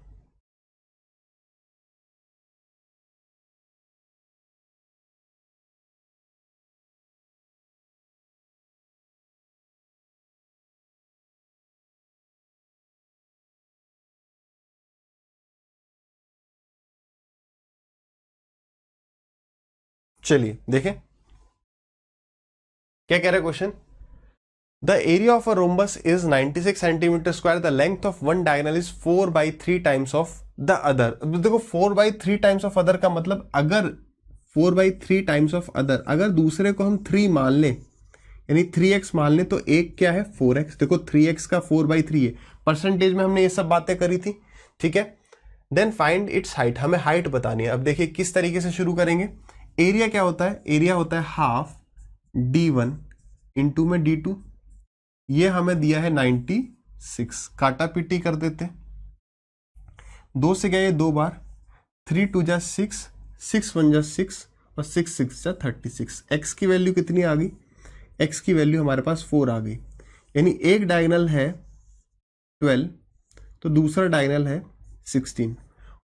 चलिए देखें क्या कह रहा है question, the area of a rhombus is 96 centimetre square, the length of one diagonal is 4/3 times of the other. देखो 4/3 टाइम्स ऑफ अदर का मतलब, अगर 4/3 टाइम्स ऑफ अदर, अगर दूसरे को हम 3 मान लें यानी 3x मान लें, तो एक क्या है 4x। देखो 3x का 4/3 है, परसेंटेज में हमने ये सब बातें करी थी। ठीक है, देन फाइंड इट्स हाइट, हमें हाइट बतानी है। अब देखिए किस तरीके से शुरू करेंगे, एरिया क्या होता है, एरिया होता है हाफ d1 इंटू में d2, ये हमें दिया है 96, काटा पीटी कर देते हैं, 2 से गए 2 बार, 3 2 जा 6, 6 1 जा 6 और 6 6 जा 36। x की वैल्यू कितनी आ गई, x की वैल्यू हमारे पास 4 आ गई, यानी एक डायगोनल है 12 तो दूसरा डायगोनल है 16।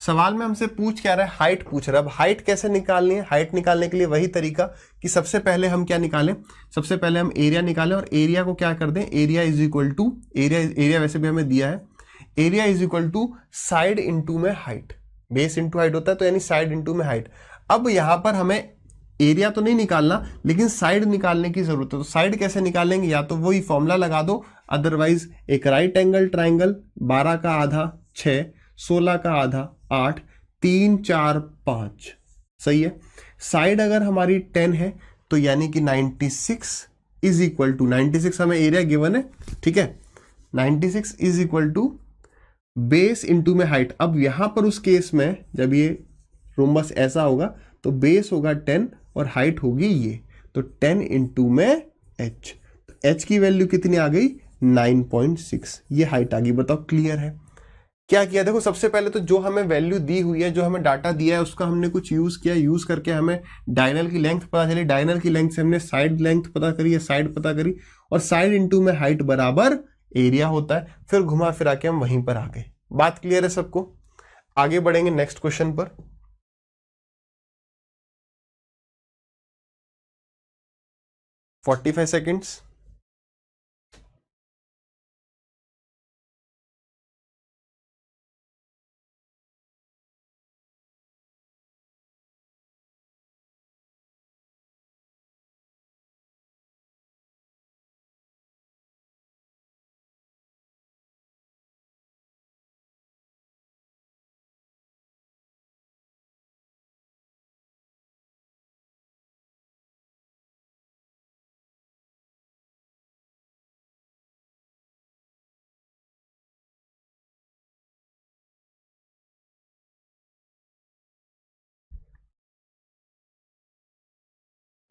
सवाल में हमसे पूछ क्या रहा है, हाइट पूछ रहा है। अब हाइट कैसे निकालनी है, हाइट निकालने के लिए वही तरीका कि सबसे पहले हम क्या निकालें, सबसे पहले हम एरिया निकालें और एरिया को क्या कर दें, area is equal to, area वैसे भी हमें दिया है, area is equal to side into में हाइट, बेस इंटू हाइट होता है तो यानी साइड इंटू में हाइट। अब यहां पर हमें एरिया तो नहीं निकालना लेकिन साइड निकालने की जरूरत है, तो साइड कैसे निकालेंगे, या तो वही फॉर्मूला लगा दो, अदरवाइज एक राइट एंगल ट्राइंगल, 12 का आधा 6, 16 का आधा 8, 3 4 5, सही है। साइड अगर हमारी 10 है तो यानी कि 96 इज इक्वल टू, 96 हमें एरिया गिवन है, ठीक है, 96 is equal to base into में हाइट। अब यहां पर उस केस में जब ये रोम्बस ऐसा होगा तो बेस होगा 10 और हाइट होगी ये, तो 10 इंटू में h, तो h की वैल्यू कितनी आ गई 9.6, ये हाइट आ गई। बताओ क्लियर है? क्या किया, देखो सबसे पहले तो जो हमें वैल्यू दी हुई है, जो हमें डाटा दिया है, उसका हमने कुछ यूज किया, यूज करके हमें डायनल की लेंथ पता चली, डायनल की लेंथ से हमने साइड लेंथ पता करी या साइड पता करी, और साइड इंटू में हाइट बराबर एरिया होता है, फिर घुमा फिरा के हम वहीं पर आ गए। बात क्लियर है सबको? आगे बढ़ेंगे नेक्स्ट क्वेश्चन पर। 45 सेकेंड्स।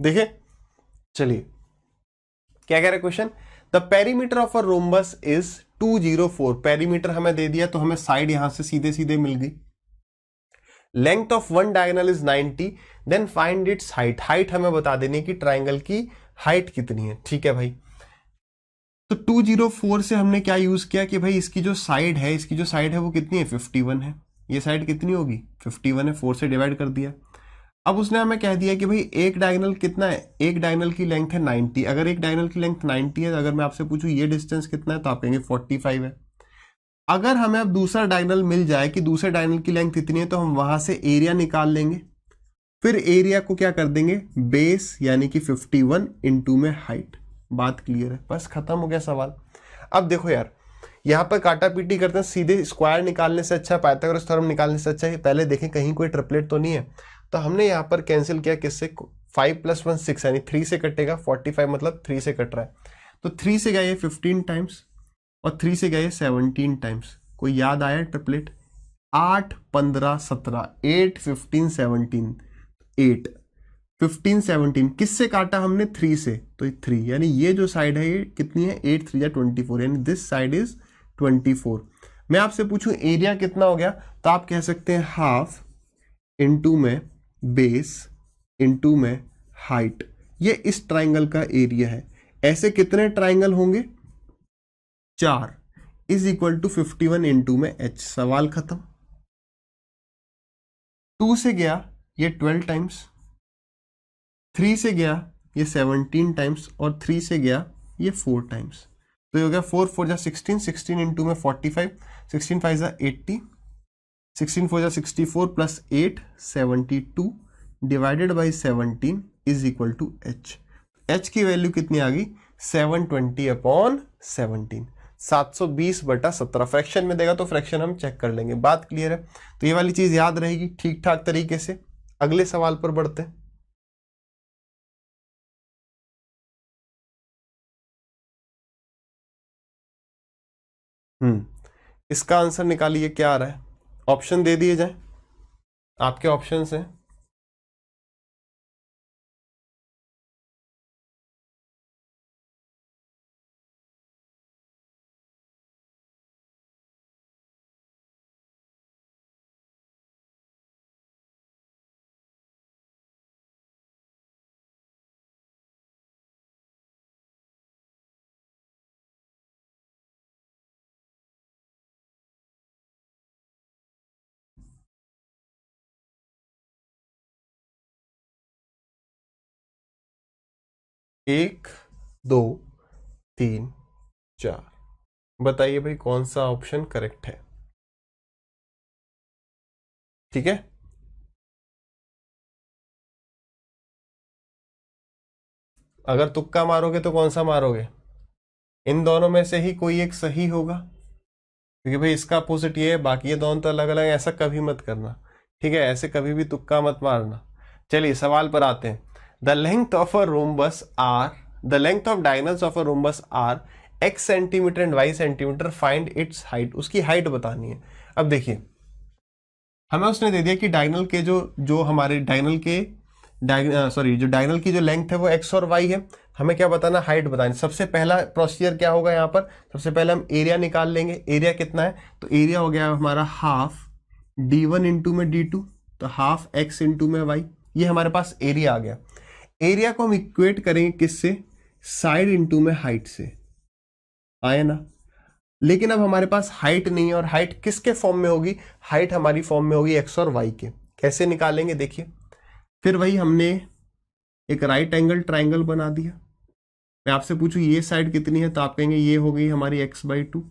देखिए, चलिए क्या कह रहे question, the perimeter of a rhombus is 204। Perimeter हमें दे दिया, तो हमें साइड यहां से सीधे सीधे मिल गई। Length of one diagonal is 90, then find its height. Height हमें बता देनी कि ट्राइंगल की हाइट कितनी है। ठीक है भाई, तो 204 से हमने क्या यूज किया कि भाई इसकी जो साइड है, इसकी जो साइड है वो कितनी है, 51 है। ये साइड कितनी होगी, 51 है, 4 से डिवाइड कर दिया। अब उसने हमें कह दिया कि भाई एक डायगोनल कितना है, एक डायगोनल की लेंथ है 90। अगर एक डायगोनल की लेंथ 90 है, अगर मैं आपसे पूछूं ये डिस्टेंस कितना है, तो आप कहेंगे 45 है। अगर हमें अब दूसरा डायगोनल मिल जाए कि दूसरे डायगोनल की लेंथ इतनी है, तो हम वहां से एरिया निकाल लेंगे, फिर एरिया को क्या कर देंगे, बेस यानी कि 51 इंटू में हाइट। बात क्लियर है? बस खत्म हो गया सवाल। अब देखो यार, यहाँ पर काटा पीटी करते हैं, सीधे स्क्वायर निकालने से अच्छा, पाइथागोरस थ्योरम निकालने से अच्छा है पहले देखें कहीं कोई ट्रिपलेट तो नहीं है। तो हमने यहाँ पर कैंसिल किया किससे, 5 + 1 6, यानी 3 से कटेगा। 45 मतलब 3 से कट रहा है, तो 3 से गया ये 15 टाइम्स और 3 से गया ये 17 टाइम्स। कोई याद आया ट्रिपलेट? 8 15 17, 8 15 17, 8 15 17 किससे काटा हमने, 3 से, तो 3, यानी ये जो साइड है ये कितनी है, 8 3 24, यानी दिस साइड इज 24। मैं आपसे पूछूं एरिया कितना हो गया, तो आप कह सकते हैं हाफ इंटू में बेस इंटू में हाइट। ये इस ट्राइंगल का एरिया है। ऐसे कितने ट्राइंगल होंगे, 4, इज इक्वल टू 51 इंटू में h। सवाल खत्म। 2 से गया ये 12 टाइम्स, 3 से गया ये 17 टाइम्स और 3 से गया ये 4 टाइम्स। तो ये हो गया 4 4 जा 16, 16 इंटू में 45, 16 5 जा 80, 16 4 जा 64 plus 8 72 divided by 17 is equal to h। h की वैल्यू कितनी आ गई, 720/17, 720/17। फ्रैक्शन में देगा तो फ्रैक्शन हम चेक कर लेंगे। बात क्लियर है? तो ये वाली चीज याद रहेगी ठीक ठाक तरीके से। अगले सवाल पर बढ़ते हैं। इसका आंसर निकालिए, क्या आ रहा है? ऑप्शन दे दिए जाए, आपके ऑप्शंस हैं। एक, दो, तीन, चार, बताइए भाई कौन सा ऑप्शन करेक्ट है? ठीक है, अगर तुक्का मारोगे तो कौन सा मारोगे? इन दोनों में से ही कोई एक सही होगा, क्योंकि भाई इसका अपोजिट ये है, बाकी ये दोनों तो अलग अलग है। ऐसा कभी मत करना, ठीक है? ऐसे कभी भी तुक्का मत मारना। चलिए सवाल पर आते हैं। The length of a rhombus are, the length of diagonals of a rhombus are x centimetre and y centimetre, find its height. उसकी हाइट बतानी है। अब देखिए, हमें उसने दे दिया कि डायगोनल के जो हमारे डायगोनल के जो डायगोनल की जो लेंथ है वो x और y है। हमें क्या बताना, हाइट बतानी। सबसे पहला प्रोसीजर क्या होगा यहाँ पर, सबसे पहले हम एरिया निकाल लेंगे। एरिया कितना है, तो एरिया हो गया हमारा हाफ d1 इंटू में d2, तो हाफ x इंटू में y, ये हमारे पास एरिया आ गया। एरिया को हम इक्वेट करेंगे किससे, साइड इंटू में हाइट से, आए ना। लेकिन अब हमारे पास हाइट नहीं है, और हाइट किसके फॉर्म में होगी, हाइट हमारी फॉर्म में होगी x और y के। कैसे निकालेंगे देखिए, फिर वही हमने एक राइट एंगल ट्राइंगल बना दिया। मैं आपसे पूछूं ये साइड कितनी है, तो आप कहेंगे ये हो गई हमारी x/2,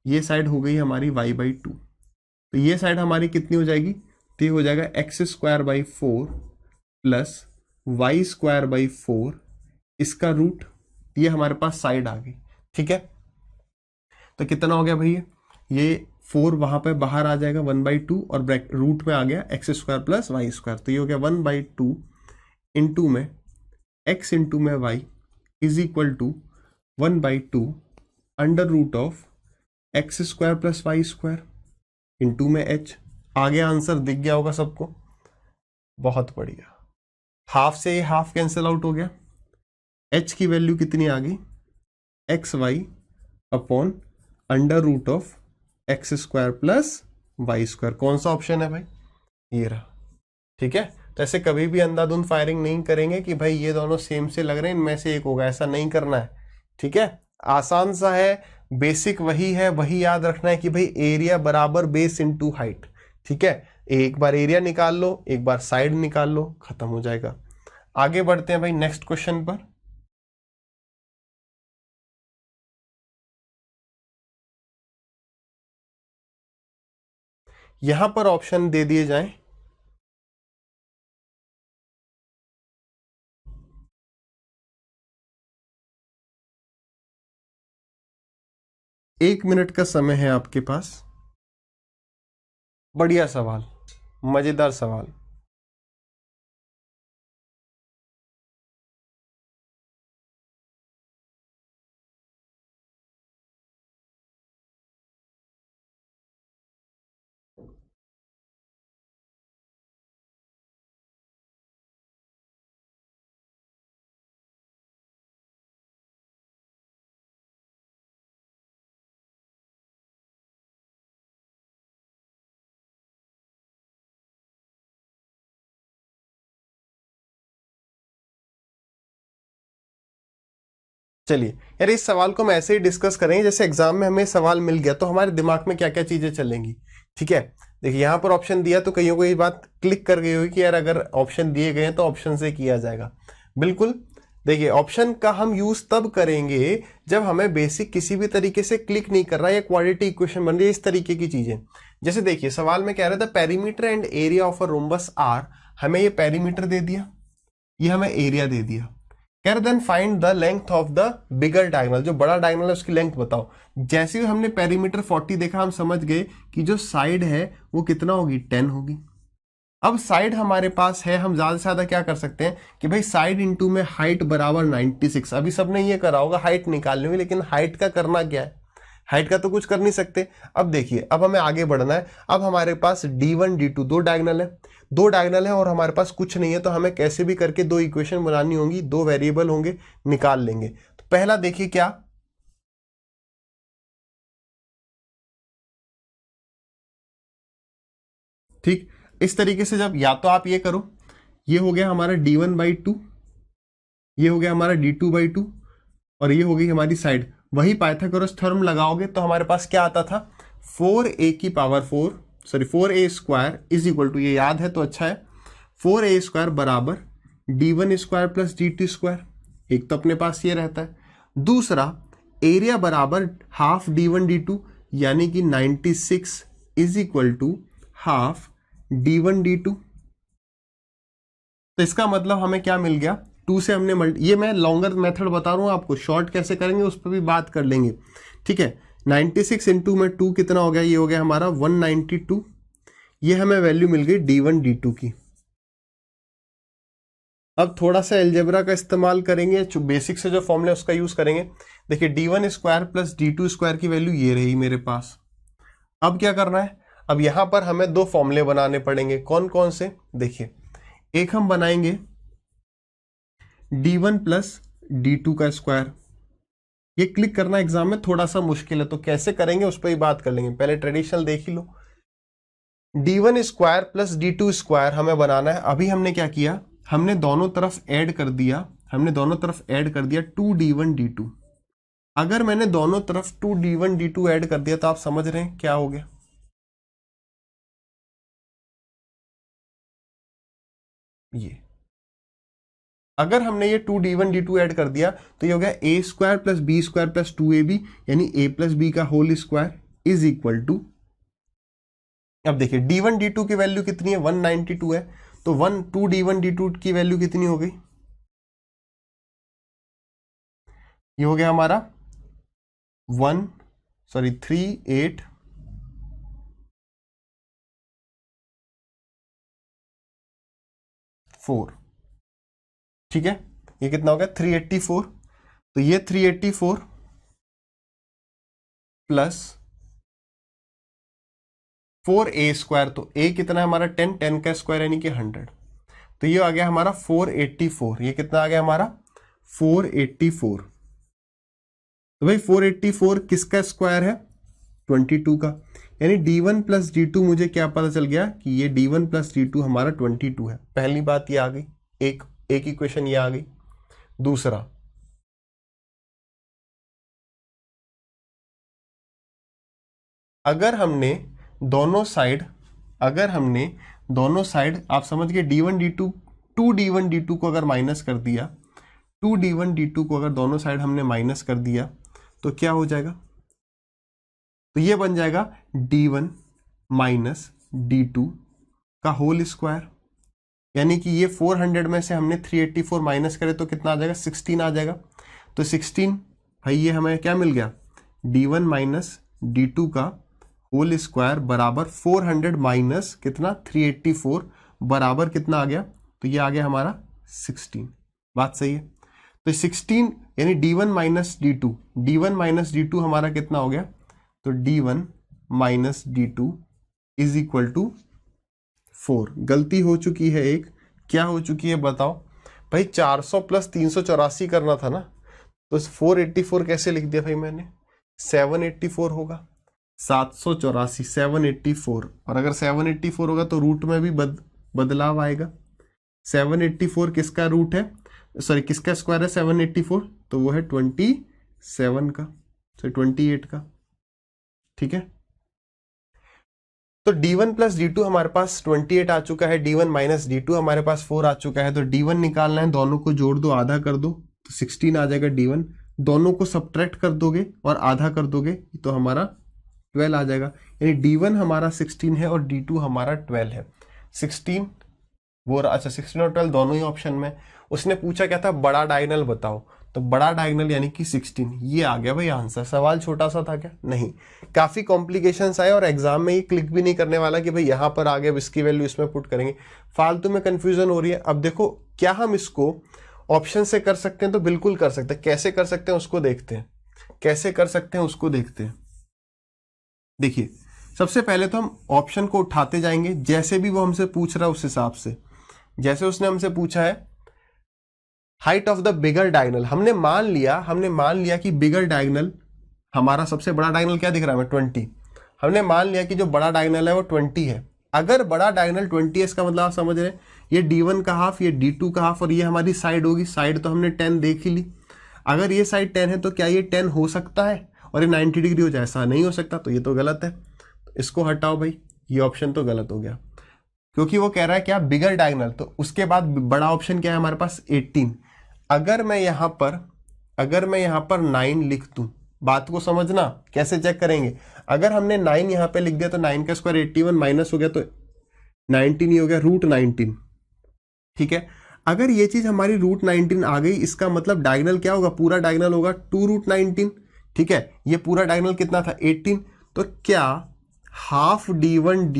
ये साइड हो गई हमारी y/2। तो ये साइड हमारी कितनी हो जाएगी, तो ये हो जाएगा x²/4 प्लस y²/4, इसका रूट, ये हमारे पास साइड आ गई। ठीक है, तो कितना हो गया भैया, ये 4 वहां पे बाहर आ जाएगा 1/2, और रूट में आ गया x² प्लस y², तो ये हो गया 1/2 इंटू में x इंटू में y is equal to 1/2 under root of x² plus y² into में h। आगे आंसर दिख गया होगा सबको, बहुत बढ़िया। हाफ से ये हाफ कैंसिल आउट हो गया, h की वैल्यू कितनी आ गई, xy upon under root of x² plus y²। कौन सा ऑप्शन है भाई, ये रहा। ठीक है, तो ऐसे कभी भी अंधाधुंध फायरिंग नहीं करेंगे कि भाई ये दोनों सेम से लग रहे हैं, इनमें से एक होगा, ऐसा नहीं करना है। ठीक है, आसान सा है, बेसिक वही है, वही याद रखना है कि भाई एरिया बराबर बेस इनटू हाइट। ठीक है, एक बार एरिया निकाल लो, एक बार साइड निकाल लो, खत्म हो जाएगा। आगे बढ़ते हैं भाई नेक्स्ट क्वेश्चन पर। यहां पर ऑप्शन दे दिए जाएं, एक मिनट का समय है आपके पास। बढ़िया सवाल, मजेदार सवाल। चलिए यार, इस सवाल को हम ऐसे ही डिस्कस करेंगे जैसे एग्जाम में हमें सवाल मिल गया तो हमारे दिमाग में क्या क्या चीजें चलेंगी। ठीक है, देखिए यहाँ पर ऑप्शन दिया तो कईयों को ये बात क्लिक कर गई होगी कि यार अगर ऑप्शन दिए गए हैं तो ऑप्शन से किया जाएगा। बिल्कुल, देखिए ऑप्शन का हम यूज तब करेंगे जब हमें बेसिक किसी भी तरीके से क्लिक नहीं कर रहा है, या क्वाड्रेटिक इक्वेशन बन रही है, इस तरीके की चीजें। जैसे देखिए सवाल में कह रहा था perimeter and area of a rhombus are, हमें ये पेरीमीटर दे दिया, ये हमें एरिया दे दिया। कह रहे then find the length of the bigger diagonal, जो बड़ा डायगोनल है उसकी लेंथ बताओ। जैसे ही हमने पेरीमीटर 40 देखा, हम समझ गए कि जो साइड है वो कितना होगी, 10 होगी। अब साइड हमारे पास है, हम ज्यादा से ज्यादा क्या कर सकते हैं कि भाई साइड इंटू में हाइट बराबर 96। अभी सबने ये करा होगा हाइट निकालनी हुई, लेकिन हाइट का करना क्या है, हाइट का तो कुछ कर नहीं सकते। अब देखिए, अब हमें आगे बढ़ना है। अब हमारे पास d1 d2 दो डायगोनल है और हमारे पास कुछ नहीं है, तो हमें कैसे भी करके दो इक्वेशन बनानी होंगी, दो वेरिएबल होंगे, निकाल लेंगे। तो पहला देखिए क्या, ठीक इस तरीके से जब या तो आप ये करो, ये हो गया हमारा d1/2, ये हो गया हमारा d2/2, और ये हो गई हमारी साइड। वही पाइथागोरस थ्योरम लगाओगे तो हमारे पास क्या आता था, 4a² इज इक्वल टू, ये याद है तो अच्छा है, 4a² बराबर d1² प्लस d2²। एक तो अपने पास ये रहता है, दूसरा एरिया बराबर हाफ d1 d2, यानी कि 96 is equal to half d1 d2। तो इसका मतलब हमें क्या मिल गया, 2 से हमने ये मैं लॉन्गर मेथड बता रहा हूं आपको, शॉर्ट कैसे करेंगे उस पर भी बात कर लेंगे। ठीक है, 96 इंटू में 2 कितना हो गया, ये हो गया हमारा 192। ये हमें वैल्यू मिल गई d1 d2 की। अब थोड़ा सा एल्जेब्रा का इस्तेमाल करेंगे, जो बेसिक से जो फॉर्मूला उसका यूज करेंगे। देखिए d1² प्लस d2² की वैल्यू ये रही मेरे पास। अब क्या करना है, अब यहां पर हमें दो फॉर्मूले बनाने पड़ेंगे। कौन कौन से, देखिए एक हम बनाएंगे d1 प्लस D2 का स्क्वायर। ये क्लिक करना एग्जाम में थोड़ा सा मुश्किल है, तो कैसे करेंगे उस पर ही बात कर लेंगे। पहले ट्रेडिशनल देख ही लो। D1 square plus D2 square हमें बनाना है। अभी हमने क्या किया, हमने दोनों तरफ ऐड कर दिया, 2D1 D2। अगर मैंने दोनों तरफ 2D1 D2 ऐड कर दिया तो आप समझ रहे हैं क्या हो गया, ये अगर हमने ये 2D1 D2 ऐड कर दिया तो ये हो गया a square plus B square plus 2ab, यानी a प्लस बी का whole square is equal to, अब देखिए D1 D2 की वैल्यू कितनी है, 192 है, तो 2D1 D2 की वैल्यू कितनी हो गई, ये हो गया हमारा 384। ठीक है, ये कितना हो गया 384। तो ये 384 प्लस 4a स्क्वायर, तो a कितना है हमारा 10 का स्क्वायर यानी कि 100, तो ये आ गया हमारा 484। ये कितना आ गया हमारा 484। तो भाई 484 किसका स्क्वायर है, 22 का, यानी D1 प्लस D2 मुझे क्या पता चल गया कि ये D1 प्लस D2 हमारा 22 है। पहली बात ये आ गई, एक इक्वेशन ये आ गई। दूसरा, अगर हमने दोनों साइड आप समझ गए D1 D2 2D1 D2 को अगर माइनस कर दिया, 2D1 D2 को अगर दोनों साइड हमने माइनस कर दिया तो क्या हो जाएगा, तो ये बन जाएगा D1 माइनस D2 का होल स्क्वायर, यानी कि ये 400 में से हमने 384 माइनस करे तो कितना आ जाएगा, 16 आ जाएगा। तो 16 भाई ये हमें क्या मिल गया, D1 माइनस D2 का होल स्क्वायर बराबर 400 माइनस कितना 384 बराबर कितना आ गया, तो ये आ गया हमारा 16। बात सही है। तो 16 यानी D1 माइनस D2 हमारा कितना हो गया, तो D1 minus D2 is equal to 4। गलती हो चुकी है एक, क्या हो चुकी है बताओ भाई, 400 प्लस 384 करना था ना, तो 484 कैसे लिख दिया भाई मैंने, 784 होगा, 784 784, और अगर 784 होगा तो रूट में भी बदलाव आएगा। 784 किसका रूट है, सॉरी किसका स्क्वायर है 784, तो वो है 27 का, सॉरी 28 का। ठीक है, तो D1 प्लस D2 हमारे पास 28 आ चुका है, D1 माइनस D2 हमारे पास 4 आ चुका है, तो D1 निकालना है, दोनों को जोड़ दो, आधा कर दो, तो 16 आ जाएगा D1, दोनों को सब्ट्रैक्ट कर दोगे और आधा कर दोगे तो हमारा 12 आ जाएगा, यानी D1 हमारा 16 है और D2 हमारा 12 है। 16 वो अच्छा 16 और 12 दोनों ही ऑप्शन में। उसने पूछा क्या था, बड़ा डायगोनल बताओ, तो बड़ा डायगोनल यानी कि 16, ये आ गया भाई आंसर। सवाल छोटा सा था क्या, नहीं, काफी कॉम्प्लिकेशंस आए और एग्जाम में ये क्लिक भी नहीं करने वाला कि भाई यहाँ पर आ गया, इसकी वैल्यू इसमें पुट करेंगे, फालतू में कंफ्यूजन हो रही है। अब देखो क्या हम इसको ऑप्शन से कर सकते हैं, तो बिल्कुल कर सकते हैं। कैसे कर सकते हैं उसको देखते हैं, देखिए सबसे पहले तो हम ऑप्शन को उठाते जाएंगे, जैसे भी वो हमसे पूछ रहा है उस हिसाब से। जैसे उसने हमसे पूछा है height of the bigger diagonal, हमने मान लिया कि बिगर डायगोनल हमारा सबसे बड़ा डायगोनल क्या दिख रहा है हमें 20, हमने मान लिया कि जो बड़ा डायगोनल है वो 20 है। अगर बड़ा डायगोनल 20 है इसका मतलब आप समझ रहे हैं ये D1 का हाफ, ये D2 का हाफ, और ये हमारी साइड होगी, साइड तो हमने 10 देख ही ली। अगर ये साइड 10 है तो क्या ये 10 हो सकता है और ये 90 डिग्री हो जाए, ऐसा नहीं हो सकता, तो ये तो गलत है, इसको हटाओ भाई, ये ऑप्शन तो गलत हो गया, क्योंकि वो कह रहा है क्या बिगर डायगोनल। तो उसके बाद बड़ा ऑप्शन क्या है हमारे पास 18। अगर मैं यहाँ पर 9 लिख दूं, बात को समझना कैसे चेक करेंगे। अगर हमने 9 यहाँ पे लिख दिया तो 9 का स्क्वायर 81 माइनस हो गया तो 19 ही हो गया, रूट 19। ठीक है, अगर ये चीज हमारी रूट 19 आ गई, इसका मतलब डायगोनल क्या होगा, पूरा डायगोनल होगा 2 रूट 19। ठीक है, ये पूरा डायगोनल कितना था 18, तो क्या हाफ D1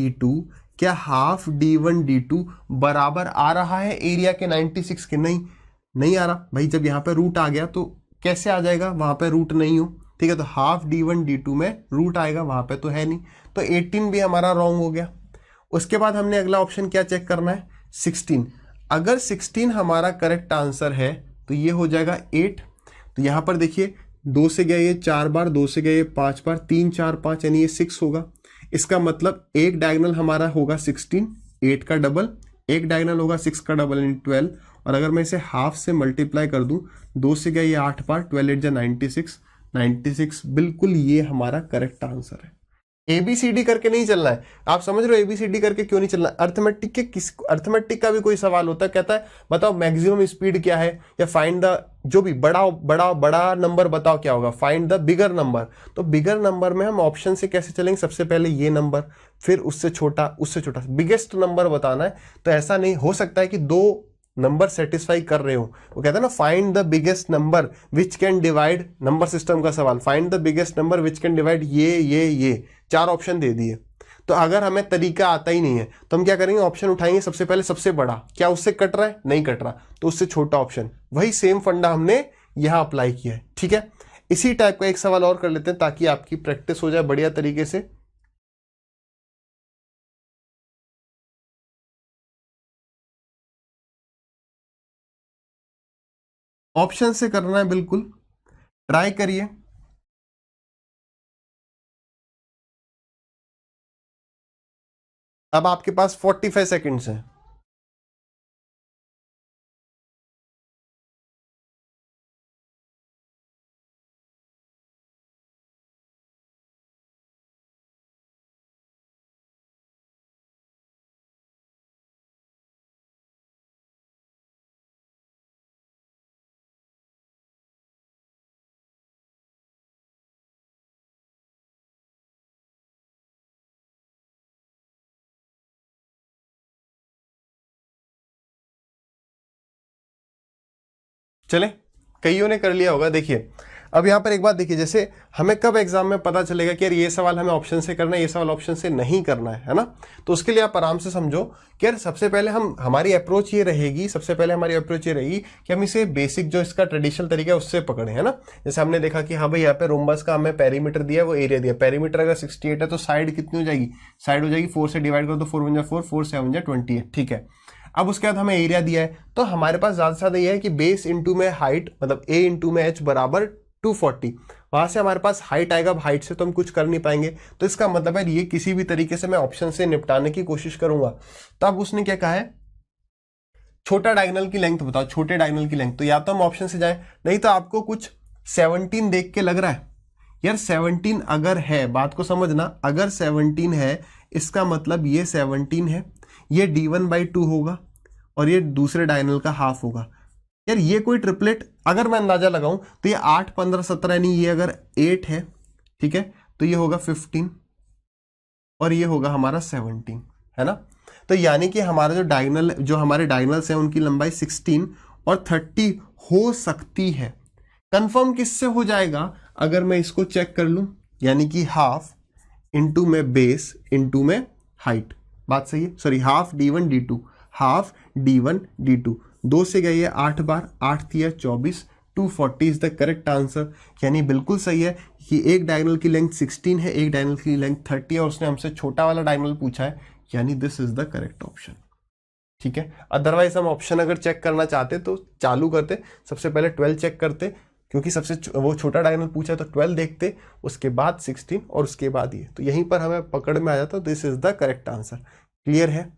D2 बराबर आ रहा है एरिया के 96 के, नहीं आ रहा भाई। जब यहाँ पे रूट आ गया तो कैसे आ जाएगा, वहां पे रूट नहीं हो। ठीक है, तो हाफ D1 D2 में रूट आएगा, वहां पे तो है नहीं, तो 18 भी हमारा रॉन्ग हो गया। उसके बाद हमने अगला ऑप्शन क्या चेक करना है 16। अगर 16 हमारा करेक्ट आंसर है तो ये हो जाएगा 8। तो यहाँ पर देखिए 2 से गया ये 4 बार, 2 से गया ये 5 बार, 3 4 5 यानी ये 6 होगा। इसका मतलब एक डायगोनल हमारा होगा 16, 8 का डबल, एक डायगोनल होगा 6 का डबल यानी 12। और अगर मैं इसे हाफ से मल्टीप्लाई कर दूं, 2 से गया ये 8 बार, 12 8 जा 96, 96 बिल्कुल ये हमारा करेक्ट आंसर है। एबीसीडी करके नहीं चलना है। आप समझ रहे हो एबीसीडी करके क्यों नहीं चलना? अर्थमेटिक का भी कोई सवाल होता है, कहता है बताओ मैक्सिमम स्पीड क्या है, या फाइंड द, जो भी बड़ा बड़ा बड़ा नंबर बताओ क्या होगा, फाइंड द बिगर नंबर। तो बिगर नंबर में हम ऑप्शन से कैसे चलेंगे? सबसे पहले ये नंबर, फिर उससे छोटा, उससे छोटा, बिगेस्ट नंबर बताना है। तो ऐसा नहीं हो सकता है कि 2 नंबर सेटिस्फाई कर रहे हो। वो कहता है ना find the biggest number which can divide, number system का सवाल, find the biggest number which can divide ये 4 ऑप्शन दे दिए। तो अगर हमें तरीका आता ही नहीं है तो हम क्या करेंगे? ऑप्शन उठाएंगे सबसे पहले सबसे बड़ा, क्या उससे कट रहा है? नहीं कट रहा, तो उससे छोटा ऑप्शन। वही सेम फंडा हमने यहां अप्लाई किया है। ठीक है, इसी टाइप का एक सवाल और कर लेते हैं ताकि आपकी प्रैक्टिस हो जाए बढ़िया तरीके से। ऑप्शन से करना है, बिल्कुल ट्राई करिए। अब आपके पास 45 सेकेंड्स हैं। चले, कईयों ने कर लिया होगा। देखिए अब यहां पर एक बात देखिए, जैसे हमें कब एग्जाम में पता चलेगा कि यार ये सवाल हमें ऑप्शन से करना है, ये सवाल ऑप्शन से नहीं करना है ना? तो उसके लिए आप आराम से समझो कि यार सबसे पहले हमारी अप्रोच ये रहेगी, सबसे पहले हमारी अप्रोच ये रहेगी कि हम इसे बेसिक जो इसका ट्रेडिशनल तरीका है उससे पकड़े, है ना? जैसे हमने देखा कि हाँ भाई यहाँ पे रोम्बस का हमें पेरीमीटर दिया है, वो एरिया दिया। पेरीमीटर अगर 68 है तो साइड कितनी हो जाएगी? साइड हो जाएगी 4 से डिवाइड करो तो 4 1 जा 4, 4 7 जा 28। ठीक है, अब उसके बाद हमें एरिया दिया है, तो हमारे पास ज्यादा से ज्यादा ये है कि बेस इंटू में हाइट, मतलब ए इंटू में एच बराबर 240। वहां से हमारे पास हाइट आएगा, अब हाइट से तो हम कुछ कर नहीं पाएंगे, तो इसका मतलब है ये किसी भी तरीके से मैं ऑप्शन से निपटाने की कोशिश करूंगा। तब उसने क्या कहा है? छोटा डायगोनल की लेंथ बताओ, छोटे डायगोनल की लेंथ। तो या तो हम ऑप्शन से जाएं, नहीं तो आपको कुछ 17 देख के लग रहा है यार 17 अगर है, बात को समझना, अगर 17 है इसका मतलब ये 17 है, ये d1/2 होगा और ये दूसरे डायगोनल का हाफ होगा। यार ये कोई ट्रिपलेट अगर मैं अंदाजा लगाऊं तो ये 8 15 17 यानी ये अगर 8 है, ठीक है, तो ये होगा 15 और ये होगा हमारा 17, है ना? तो यानी कि हमारा जो डायगोनल, जो हमारे डायगोनल्स हैं उनकी लंबाई 16 और 30 हो सकती है। कंफर्म किससे हो जाएगा? अगर मैं इसको चेक कर लूं, यानी कि हाफ इंटू में बेस इंटू में हाइट। बात सही है? Sorry, half d1 d2, half d1 d2। 2 से गई है 8 बार, 8 दिया 24, 240 इज द करेक्ट आंसर। यानी बिल्कुल सही है कि एक डायगोनल की लेंथ 16 है, एक डायगोनल की लेंथ 30 है और उसने हमसे छोटा वाला डायगोनल पूछा है, यानी this is the correct option. ठीक है, अदरवाइज हम ऑप्शन अगर चेक करना चाहते तो चालू करते, सबसे पहले 12 चेक करते, क्योंकि सबसे वो छोटा डायगोनल पूछा है तो 12 देखते, उसके बाद 16 और उसके बाद ये, तो यहीं पर हमें पकड़ में आ जाता। This is the correct answer. Clear है?